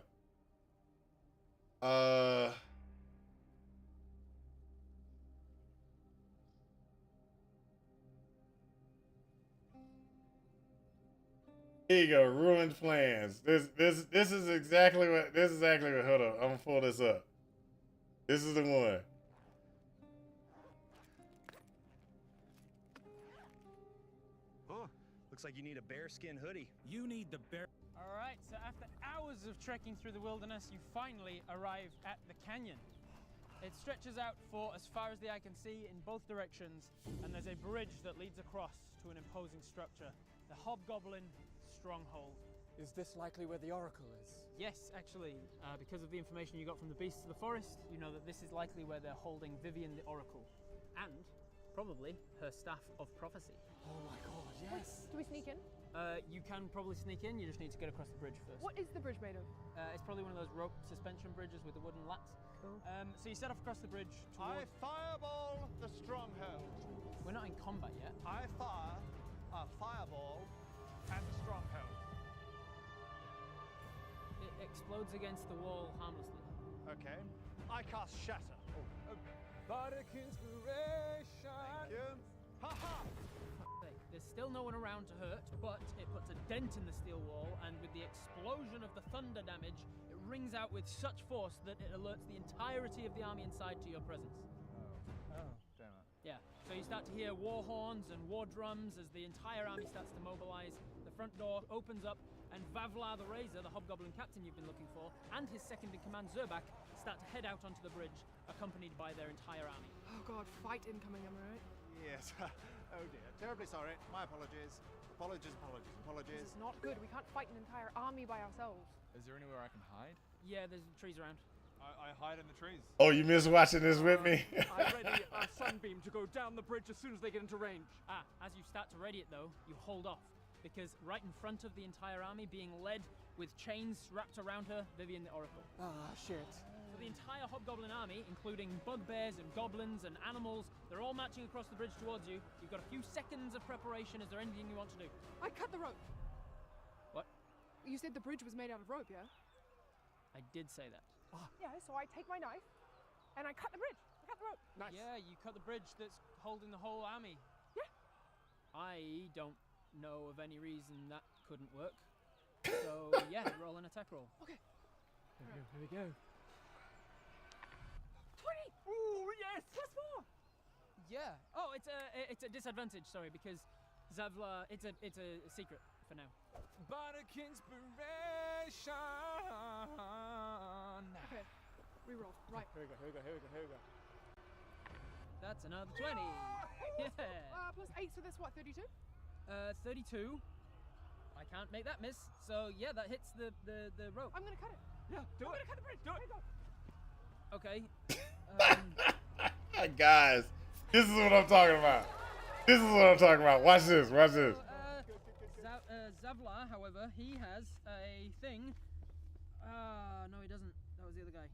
Here you go. Ruined plans. This is exactly what. Hold on. I'm gonna pull this up. This is the one. Oh, looks like you need a bearskin hoodie. You need the bear. Alright, so after hours of trekking through the wilderness, you finally arrive at the canyon. It stretches out for as far as the eye can see in both directions, and there's a bridge that leads across to an imposing structure, the Hobgoblin Stronghold. Is this likely where the Oracle is? Yes, actually, because of the information you got from the beasts of the forest, you know that this is likely where they're holding Vivian the Oracle, and probably her staff of prophecy. Oh my god, yes! Do we sneak in? You can probably sneak in, you just need to get across the bridge first. What is the bridge made of? It's probably one of those rope suspension bridges with the wooden lats. Cool. So you set off across the bridge I towards... fireball the stronghold. We're not in combat yet. I fire a fireball at the stronghold. It explodes against the wall harmlessly. Okay. I cast shatter. Bardic inspiration! Thank you. Ha-ha! There's still no one around to hurt, but it puts a dent in the steel wall, and with the explosion of the thunder damage, it rings out with such force that it alerts the entirety of the army inside to your presence. Oh, damn it. Yeah, so you start to hear war horns and war drums as the entire army starts to mobilize. The front door opens up, and Vavlar the Razor, the hobgoblin captain you've been looking for, and his second-in-command Zurbak start to head out onto the bridge, accompanied by their entire army. Oh god, fight incoming, am I right? Yes. Oh dear. Terribly sorry. My apologies. Apologies, apologies, This apologies. is not good. We can't fight an entire army by ourselves. Is there anywhere I can hide? Yeah, there's trees around. I hide in the trees. Oh, you miss watching this with me? I ready a sunbeam to go down the bridge as soon as they get into range. As you start to ready it though, you hold off, because right in front of the entire army, being led with chains wrapped around her, Vivian the Oracle. Ah, shit. So the entire hobgoblin army, including bugbears and goblins and animals, they're all marching across the bridge towards you. You've got a few seconds of preparation. Is there anything you want to do? I cut the rope. What? You said the bridge was made out of rope, yeah? I did say that. Yeah, so I take my knife and I cut the bridge. I cut the rope. Nice. Yeah, you cut the bridge that's holding the whole army. Yeah. I don't know of any reason that couldn't work. So yeah, roll an attack roll. Okay. Here we go. 20! Ooh, yes! +4! Yeah. Oh, it's a disadvantage. Sorry, because Zavla. It's a secret for now. Bardic inspiration! Okay. Reroll. Right. Here we go. That's another 20. Yeah. +8, so that's what, 32? 32. I can't make that miss. So yeah, that hits the rope. I'm gonna cut it. Yeah, do I'm it. gonna cut the bridge. Do it. Here we go. Okay. Guys, this is what I'm talking about. Watch this. Zavla, however, he has a thing. No, he doesn't. That was the other guy.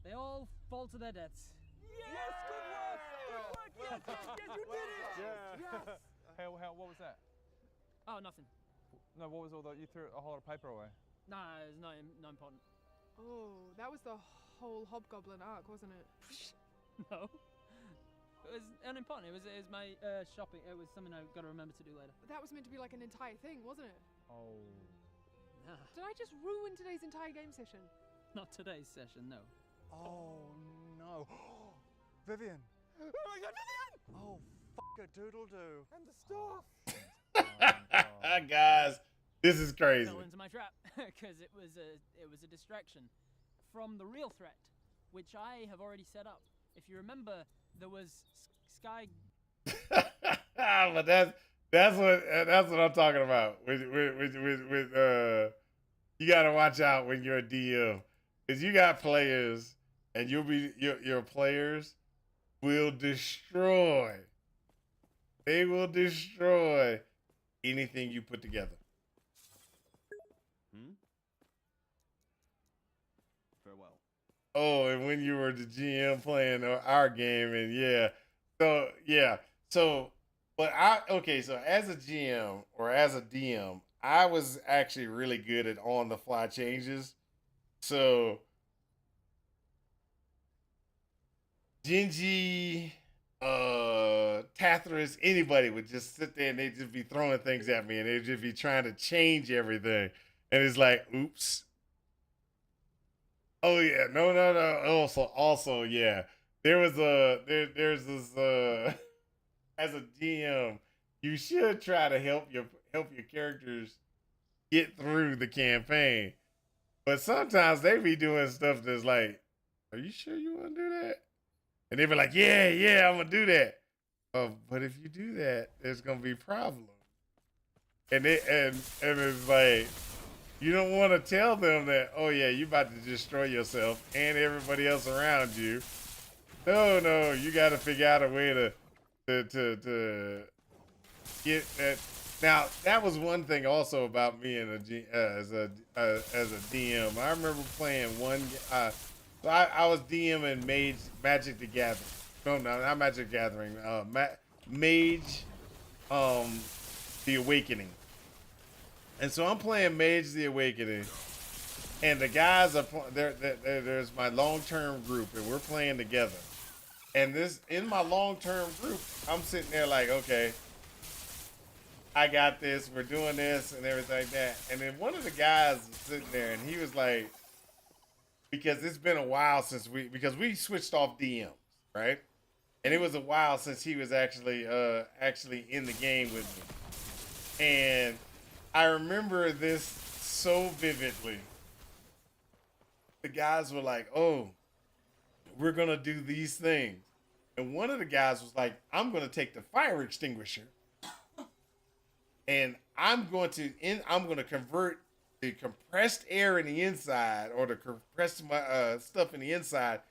They all fall to their deaths. Yes, good work. Yes, you did it. Yes. How, what was that? Oh, nothing. No, what was all that? You threw a whole lot of paper away. Nah, it's not important. Oh, that was the whole hobgoblin arc, wasn't it? No. It was unimportant. It was my shopping. It was something I got to remember to do later. But that was meant to be like an entire thing, wasn't it? Oh. Nah, Did I just ruin today's entire game session? not today's session, no. Oh no. Vivian. Oh my god, Vivian! Oh, fuck a doodle doo. And the staff! Guys, this is crazy. Fell into my trap because it was a distraction from the real threat, which I have already set up. If you remember, there was Sky. But that's what I'm talking about. With you gotta watch out when you're a DM, because you got players, and your players will destroy. They will destroy anything you put together. Farewell. Oh, and when you were the GM playing our game, and so as a GM or as a DM, I was actually really good at on the fly changes. So Genji Tathras, anybody would just sit there and they'd just be throwing things at me and they'd just be trying to change everything. And it's like, oops. Oh yeah, no. Also, yeah. There's this as a DM, you should try to help your characters get through the campaign. But sometimes they be doing stuff that's like, are you sure you want to do that? And they be like, yeah, I'm gonna do that. But if you do that, there's gonna be problems. And it's like you don't want to tell them that, oh yeah, you about to destroy yourself and everybody else around you. No, you got to figure out a way to get that. Now that was one thing also about me and as a DM. I remember playing one. So I was DMing Magic the Gathering. No, not Magic the Gathering. Mage, the Awakening. And so I'm playing Mage the Awakening, and the guys are there's my long-term group, and we're playing together. And this in my long-term group, I'm sitting there like, okay, I got this. We're doing this and everything like that. And then one of the guys was sitting there, and he was like, because it's been a while since we switched off DMs, right? And it was a while since he was actually in the game with me, and I remember this so vividly. The guys were like, oh, we're going to do these things. And one of the guys was like, I'm going to take the fire extinguisher and I'm going to convert the compressed air in the inside or the compressed stuff in the inside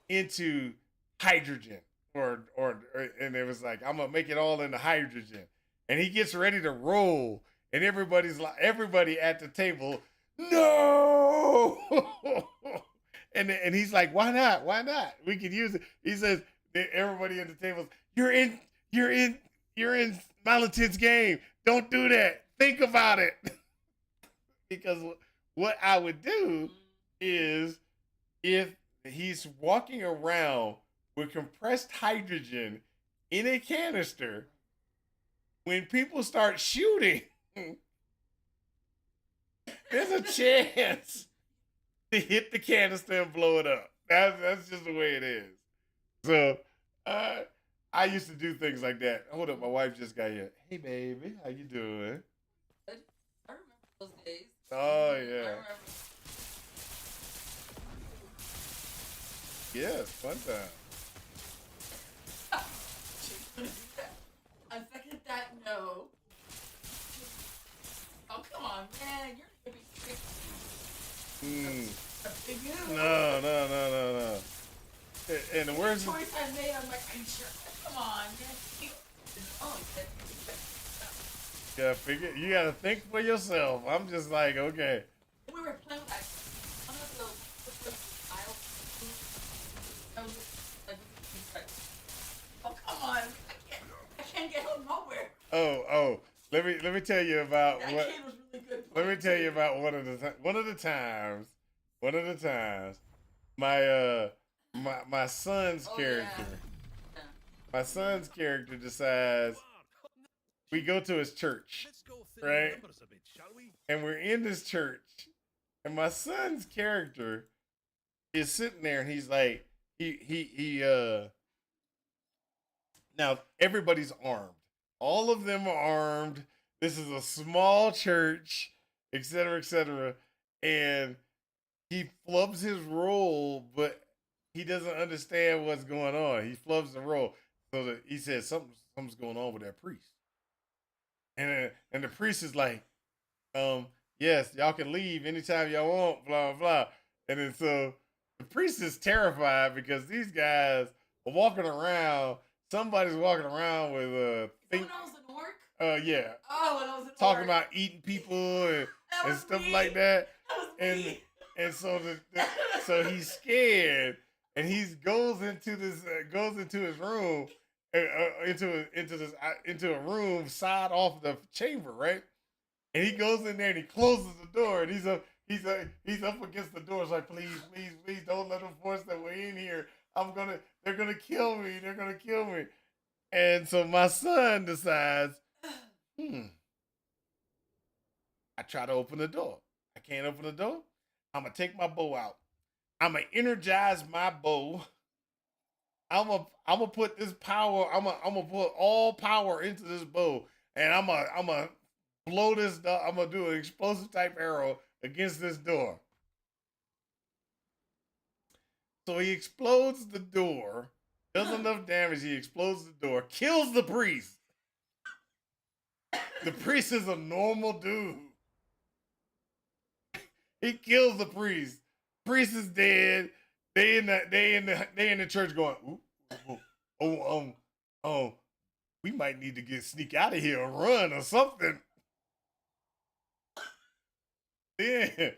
into hydrogen and it was like, I'm going to make it all into hydrogen. And he gets ready to roll. And everybody at the table, no. and he's like, why not? Why not? We could use it. He says, everybody at the table, you're in Valentin's game. Don't do that. Think about it. Because what I would do is if he's walking around with compressed hydrogen in a canister, when people start shooting, there's a chance to hit the canister and blow it up. That's just the way it is. So I used to do things like that. Hold up, my wife just got here. Hey baby, how you doing? I remember those days. Oh yeah. Yes, fun time. I second that no. Oh, come on, man. You're gonna be tricked. No. And the worst. The choice I made, I'm like, are you sure? Come on, man. Oh, You gotta think for yourself. I'm just like, okay. we were playing with one of those aisles. Oh, come on. I can't get home nowhere. Oh. Let me tell you about that what. Kid was really good. Let me tell you about one of the times. My son's character. Yeah. My son's character decides we go to his church, right? And we're in this church, and my son's character is sitting there, and he's like, now everybody's armed. All of them are armed. This is a small church, etc., and he flubs his role, but he doesn't understand what's going on. He flubs the role, so he says something's going on with that priest, and the priest is like, yes, y'all can leave anytime y'all want, blah blah. And then so the priest is terrified because these guys are walking around. Somebody's walking around with a thing. Someone else in work? Yeah. Oh, when I was in Talking work. about eating people and stuff me. like that. That was me. And so so he's scared and he goes into his room into a room side off the chamber, right? And he goes in there and he closes the door and he's up against the door. It's like, please don't let them force their way in here. They're gonna kill me. And so my son decides, I try to open the door. I can't open the door. I'm gonna take my bow out. I'm gonna energize my bow. I'm gonna put this power. I'm gonna put all power into this bow, and I'm gonna blow this. I'm gonna do an explosive type arrow against this door. So he explodes the door, does enough damage. He explodes the door, kills the priest. The priest is a normal dude. He kills the priest. Priest is dead. They in the church going, oh, we might need to sneak out of here or run or something. Then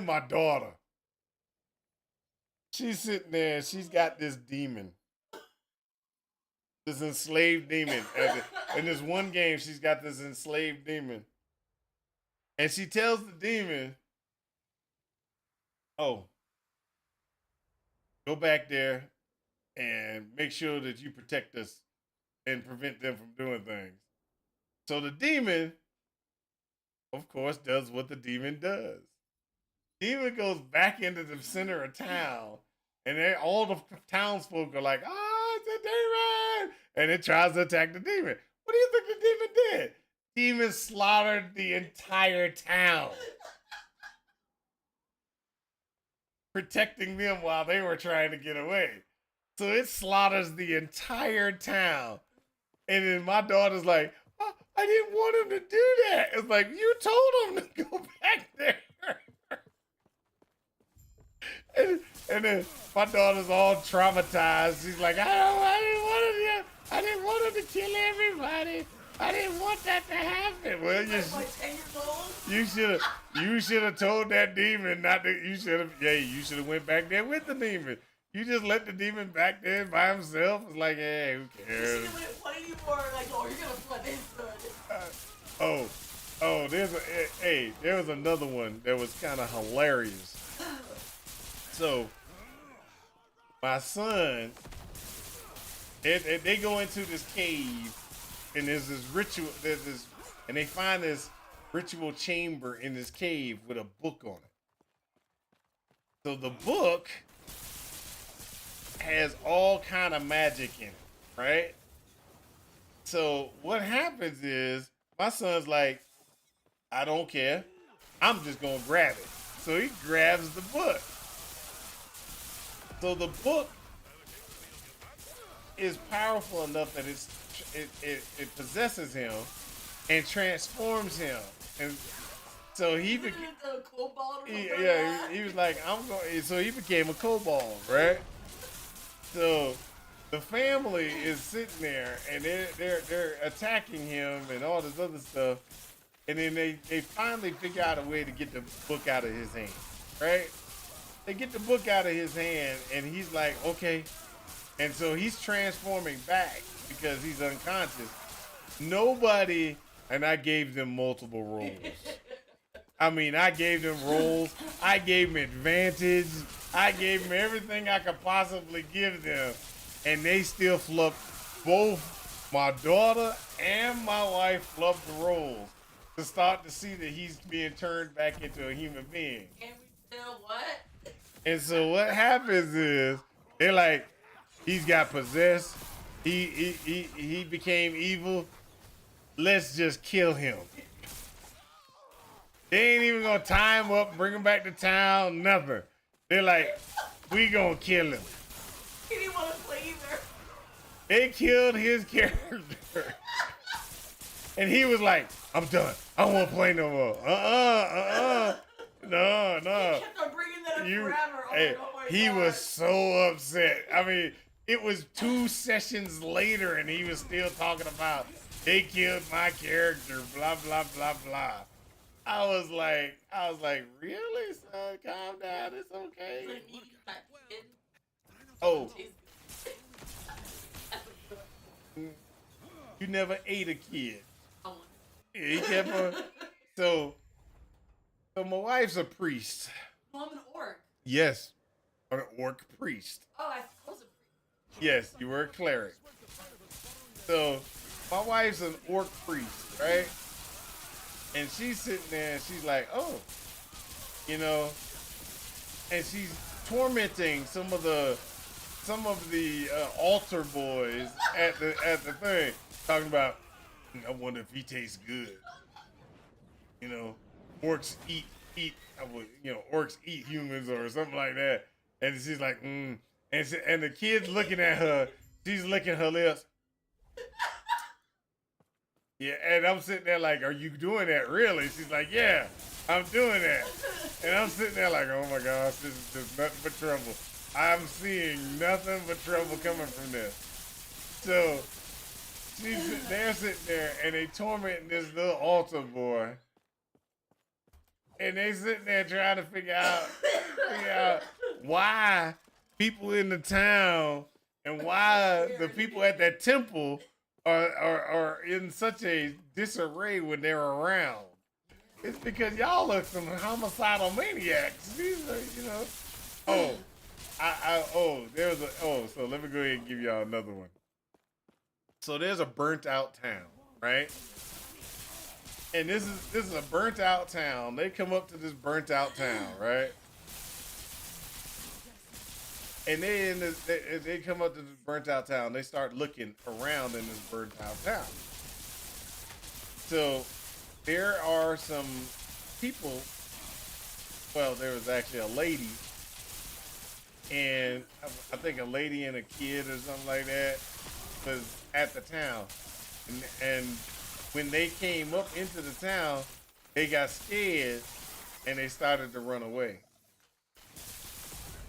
my daughter, she's sitting there. She's got this demon, this enslaved demon. In this one game, she's got this enslaved demon, and she tells the demon, "Oh, go back there and make sure that you protect us and prevent them from doing things." So the demon, of course, does what the demon does. Demon goes back into the center of town, and all the townsfolk are like, "Ah, it's a demon!" And it tries to attack the demon. What do you think the demon did? Demon slaughtered the entire town, protecting them while they were trying to get away. So it slaughters the entire town. And then my daughter's like, oh, I didn't want him to do that. It's like, you told him to go back there. and then my daughter's all traumatized. She's like, I didn't want him to kill everybody. I didn't want that to happen. Well, you should have told that demon not to. You should have went back there with the demon. You just let the demon back there by himself. It's like, hey, who cares? You shouldn't play anymore. Like, oh, you're gonna flood this. There was another one that was kind of hilarious. So, my son, they go into this cave, and there's this ritual. And they find this ritual chamber in this cave with a book on it. So the book has all kind of magic in it, right? So what happens is my son's like, I don't care. I'm just gonna grab it. So he grabs the book. So the book is powerful enough that it possesses him and transforms him. And so he became he was like, I'm going. So he became a kobold, right? So the family is sitting there and they're attacking him and all this other stuff. And then they finally figure out a way to get the book out of his hand, right? They get the book out of his hand and he's like, okay. And so he's transforming back because he's unconscious. Nobody, and I gave them multiple roles. I mean, I gave them roles. I gave them advantage. I gave them everything I could possibly give them. And they still flubbed. Both my daughter and my wife flubbed the roles to start to see that he's being turned back into a human being. Can we tell what? And so what happens is they're like, he's got possessed. He became evil. Let's just kill him. They ain't even gonna tie him up, bring him back to town, nothing. They're like, we gonna kill him. He didn't want to play either. They killed his character. And he was like, I'm done. I don't want to play no more. No. He kept on bringing that up forever. He was so upset. I mean, it was 2 sessions later and he was still talking about, they killed my character, blah, blah, blah, blah. I was like, really, son? Calm down. It's okay. Oh. You never ate a kid. Yeah, he kept on. So my wife's a priest. I'm an orc. Yes, an orc priest. Oh, I was a priest. Yes, you were a cleric. So my wife's an orc priest, right? And she's sitting there and she's like, oh, you know, and she's tormenting some of the altar boys at the thing, talking about, I wonder if he tastes good. You know, orcs eat, orcs eat humans or something like that. And she's like, and the kid's looking at her. She's licking her lips. Yeah, and I'm sitting there like, are you doing that really? She's like, yeah, I'm doing that. And I'm sitting there like, oh my gosh, this is just nothing but trouble. I'm seeing nothing but trouble coming from this. So they're sitting there and they tormenting this little altar boy. And they sitting there trying to figure out why people in the town and why the people at that temple are in such a disarray when they're around. It's because y'all are some homicidal maniacs. These are, so let me go ahead and give y'all another one. So there's a burnt out town, right? And this is a burnt out town. They come up to this burnt out town, right? And they come up to this burnt out town. They start looking around in this burnt out town. So there are some people. Well, there was actually a lady, and I think a lady and a kid or something like that was at the town, and when they came up into the town, they got scared and they started to run away.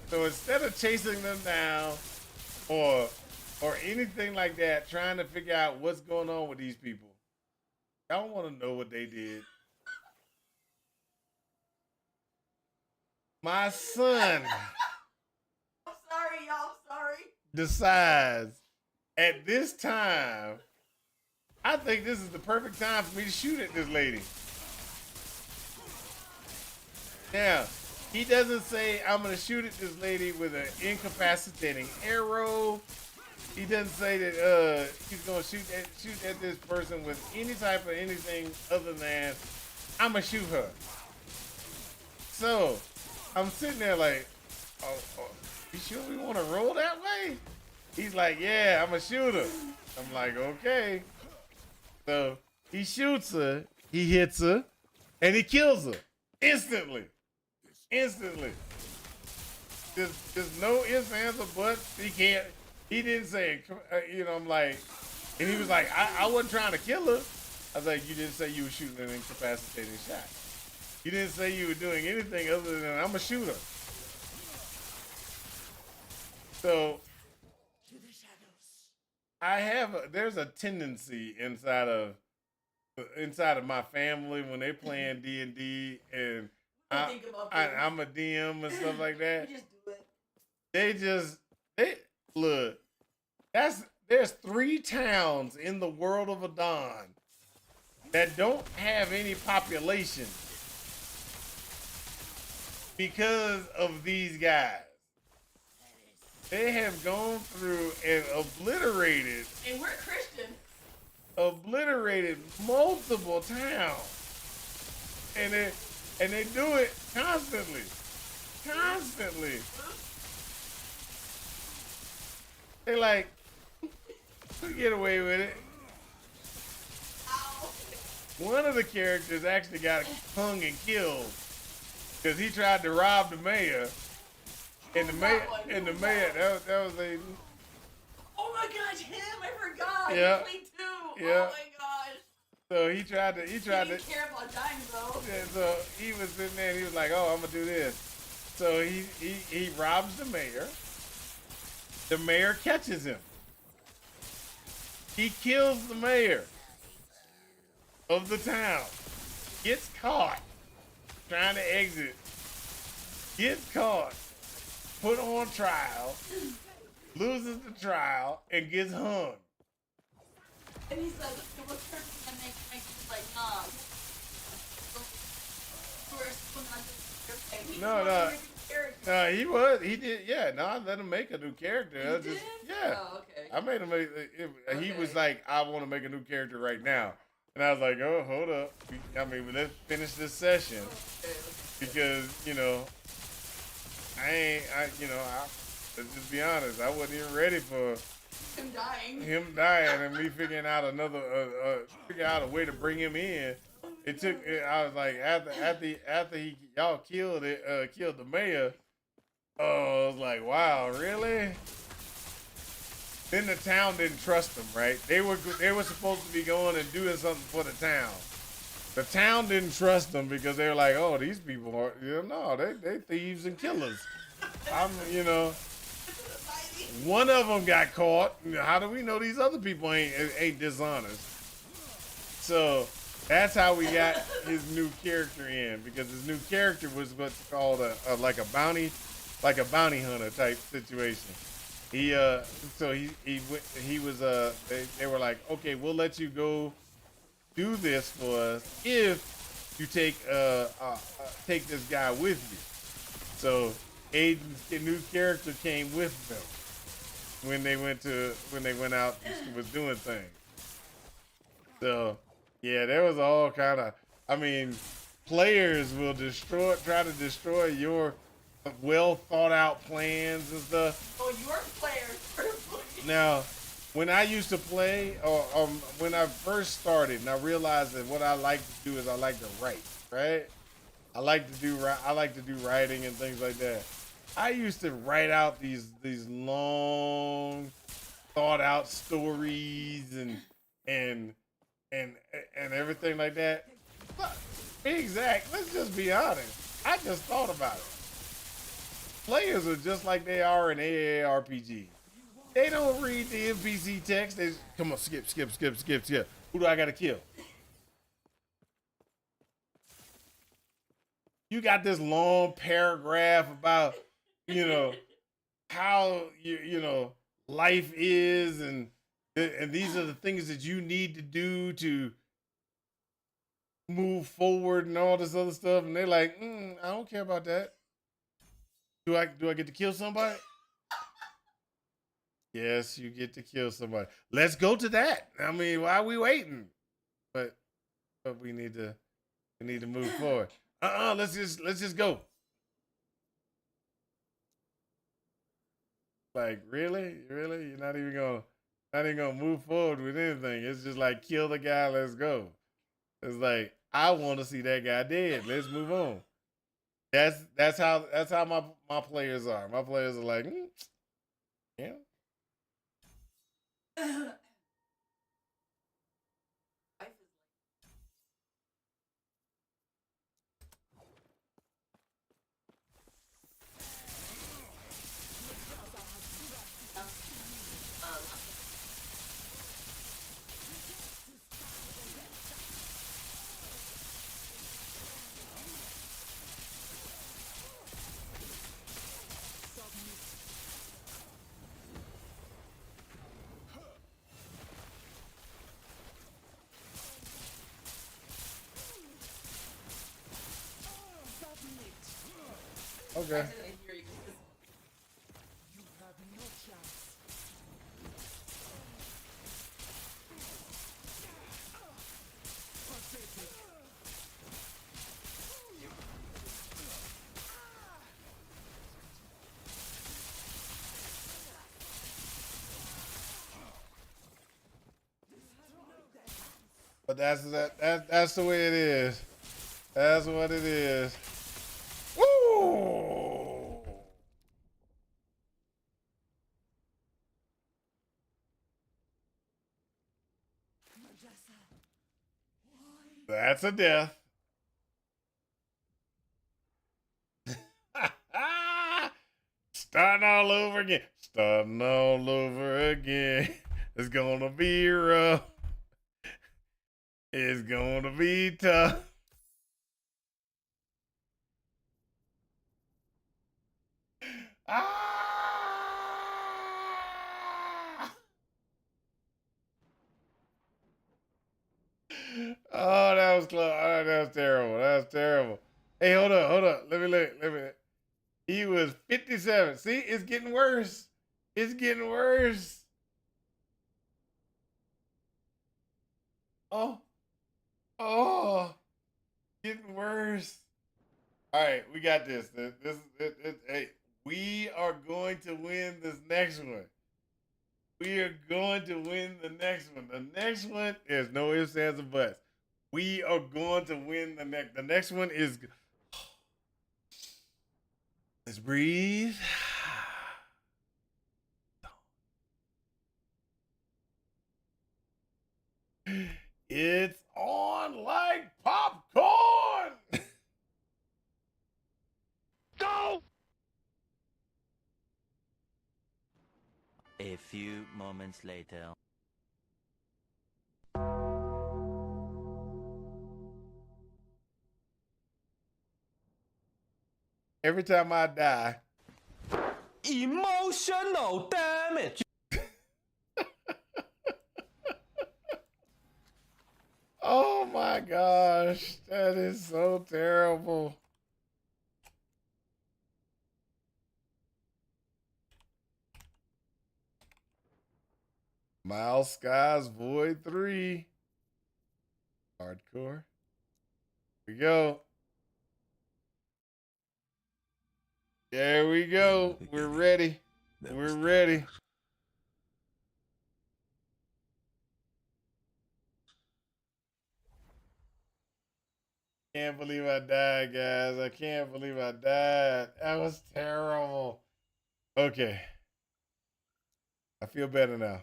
So instead of chasing them down or anything like that, trying to figure out what's going on with these people, y'all want to know what they did? My son I'm sorry, y'all. I'm sorry. decides at this time, I think this is the perfect time for me to shoot at this lady. Now, he doesn't say I'm gonna shoot at this lady with an incapacitating arrow. He doesn't say that he's gonna shoot at this person with any type of anything other than I'm gonna shoot her. So I'm sitting there like, oh, you sure we want to roll that way? He's like, yeah, I'm gonna shoot her. I'm like, okay. So he shoots her, he hits her, and he kills her instantly. Instantly. There's no ifs, ands, or buts. He didn't say, I'm like, and he was like, I wasn't trying to kill her. I was like, you didn't say you were shooting an incapacitating shot. You didn't say you were doing anything other than I'm a shooter. So there's a tendency inside of my family when they playing D&D and I'm a DM and stuff like that. You just do it. Look. There's 3 towns in the world of Adon that don't have any population because of these guys. They have gone through and obliterated. And we're Christian. Obliterated multiple towns. And they do it constantly. Constantly. They like, we get away with it. Ow. One of the characters actually got hung and killed because he tried to rob the mayor. And the mayor, that was a. Oh my gosh, him! I forgot. Yeah. He played too. Yeah. Oh my gosh. So he tried to. He didn't care about dying though. Yeah, so he was sitting there and he was like, "Oh, I'm gonna do this." So he robs the mayor. The mayor catches him. He kills the mayor of the town. Gets caught trying to exit. Gets caught. Put on trial. Loses the trial and gets hung. And he's like, it was perfect, and he's like, nah. No. character. He was. He did. Yeah. No, I let him make a new character. You did? Yeah. Oh, okay. I made him make. He was like, I want to make a new character right now, and I was like, oh, hold up. I mean, let's finish this session because let's just be honest. I wasn't even ready for him dying, and me figuring out figure out a way to bring him in. It took. I was like, after y'all killed the mayor. Oh, I was like, wow, really? Then the town didn't trust them, right? They were supposed to be going and doing something for the town. The town didn't trust them because they were like, oh, these people are, no, they thieves and killers. One of them got caught. How do we know these other people ain't dishonest? So that's how we got his new character in, because his new character was what's called a bounty hunter type situation. He was they were like, okay, we'll let you go do this for us if you take this guy with you. So Aiden's new character came with them when they went out and was doing things. So yeah, there was all kind of, players will try to destroy your well thought out plans and stuff. Oh, your players. Now, when I used to play, or when I first started, and I realized that what I like to do is I like to write, right? I like to do writing and things like that. I used to write out these long, thought out stories and everything like that. But be exact, let's just be honest. I just thought about it. Players are just like they are in AARPG. They don't read the NPC text. They come on, skip. Who do I gotta kill? You got this long paragraph about, how life is, and these are the things that you need to do to move forward and all this other stuff. And they're like, I don't care about that. Do I get to kill somebody? Yes, you get to kill somebody. Let's go to that. Why are we waiting? But we need to move forward. Let's just go. Like, really? You're not even gonna move forward with anything. It's just like, kill the guy, let's go. It's like, I want to see that guy dead. Let's move on. That's how my players are. My players are like, yeah. Okay. You have no chance. But that's the way it is. That's what it is. Woo! That's a death. Starting all over again. Starting all over again. It's gonna be rough. It's gonna be tough. Oh, that was close. Oh, that was terrible. That was terrible. Hey, hold up. Let me. He was 57. See, it's getting worse. It's getting worse. Oh. Oh. Getting worse. All right, we got this. Hey, we are going to win this next one. We are going to win the next one. The next one is no ifs, ands, or buts. We are going to win the next. The next one is. Let's breathe. It's on like popcorn. Go! A few moments later. Every time I die. Emotional damage. Oh my gosh, that is so terrible. Miles Skies Void 3. Hardcore. Here we go. There we go. We're ready. We're ready. Can't believe I died, guys. I can't believe I died. That was terrible. Okay. I feel better now.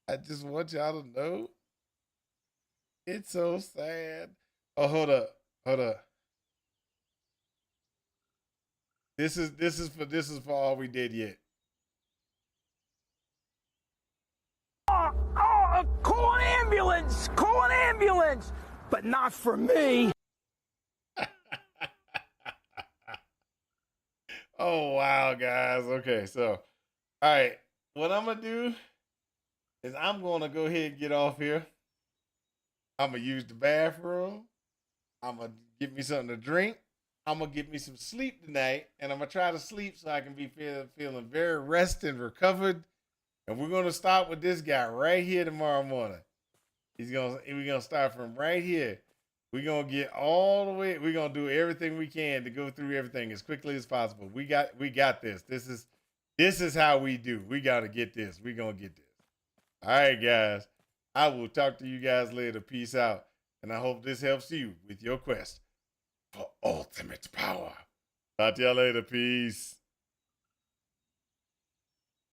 I just want y'all to know it's so sad. Oh, hold up. Hold up. This is for all we did yet. Call an ambulance! Call an ambulance! But not for me! Oh wow, guys. Okay, so all right. What I'm gonna do is I'm gonna go ahead and get off here. I'm gonna use the bathroom. I'm gonna get me something to drink. I'm gonna get me some sleep tonight, and I'm gonna try to sleep so I can be feeling very rested and recovered. And we're gonna start with this guy right here tomorrow morning. We're gonna start from right here. We're gonna get all the way. We're gonna do everything we can to go through everything as quickly as possible. We got this. This is how we do. We gotta get this. We're gonna get this. All right, guys. I will talk to you guys later. Peace out. And I hope this helps you with your quest for ultimate power. Talk to y'all later. Peace.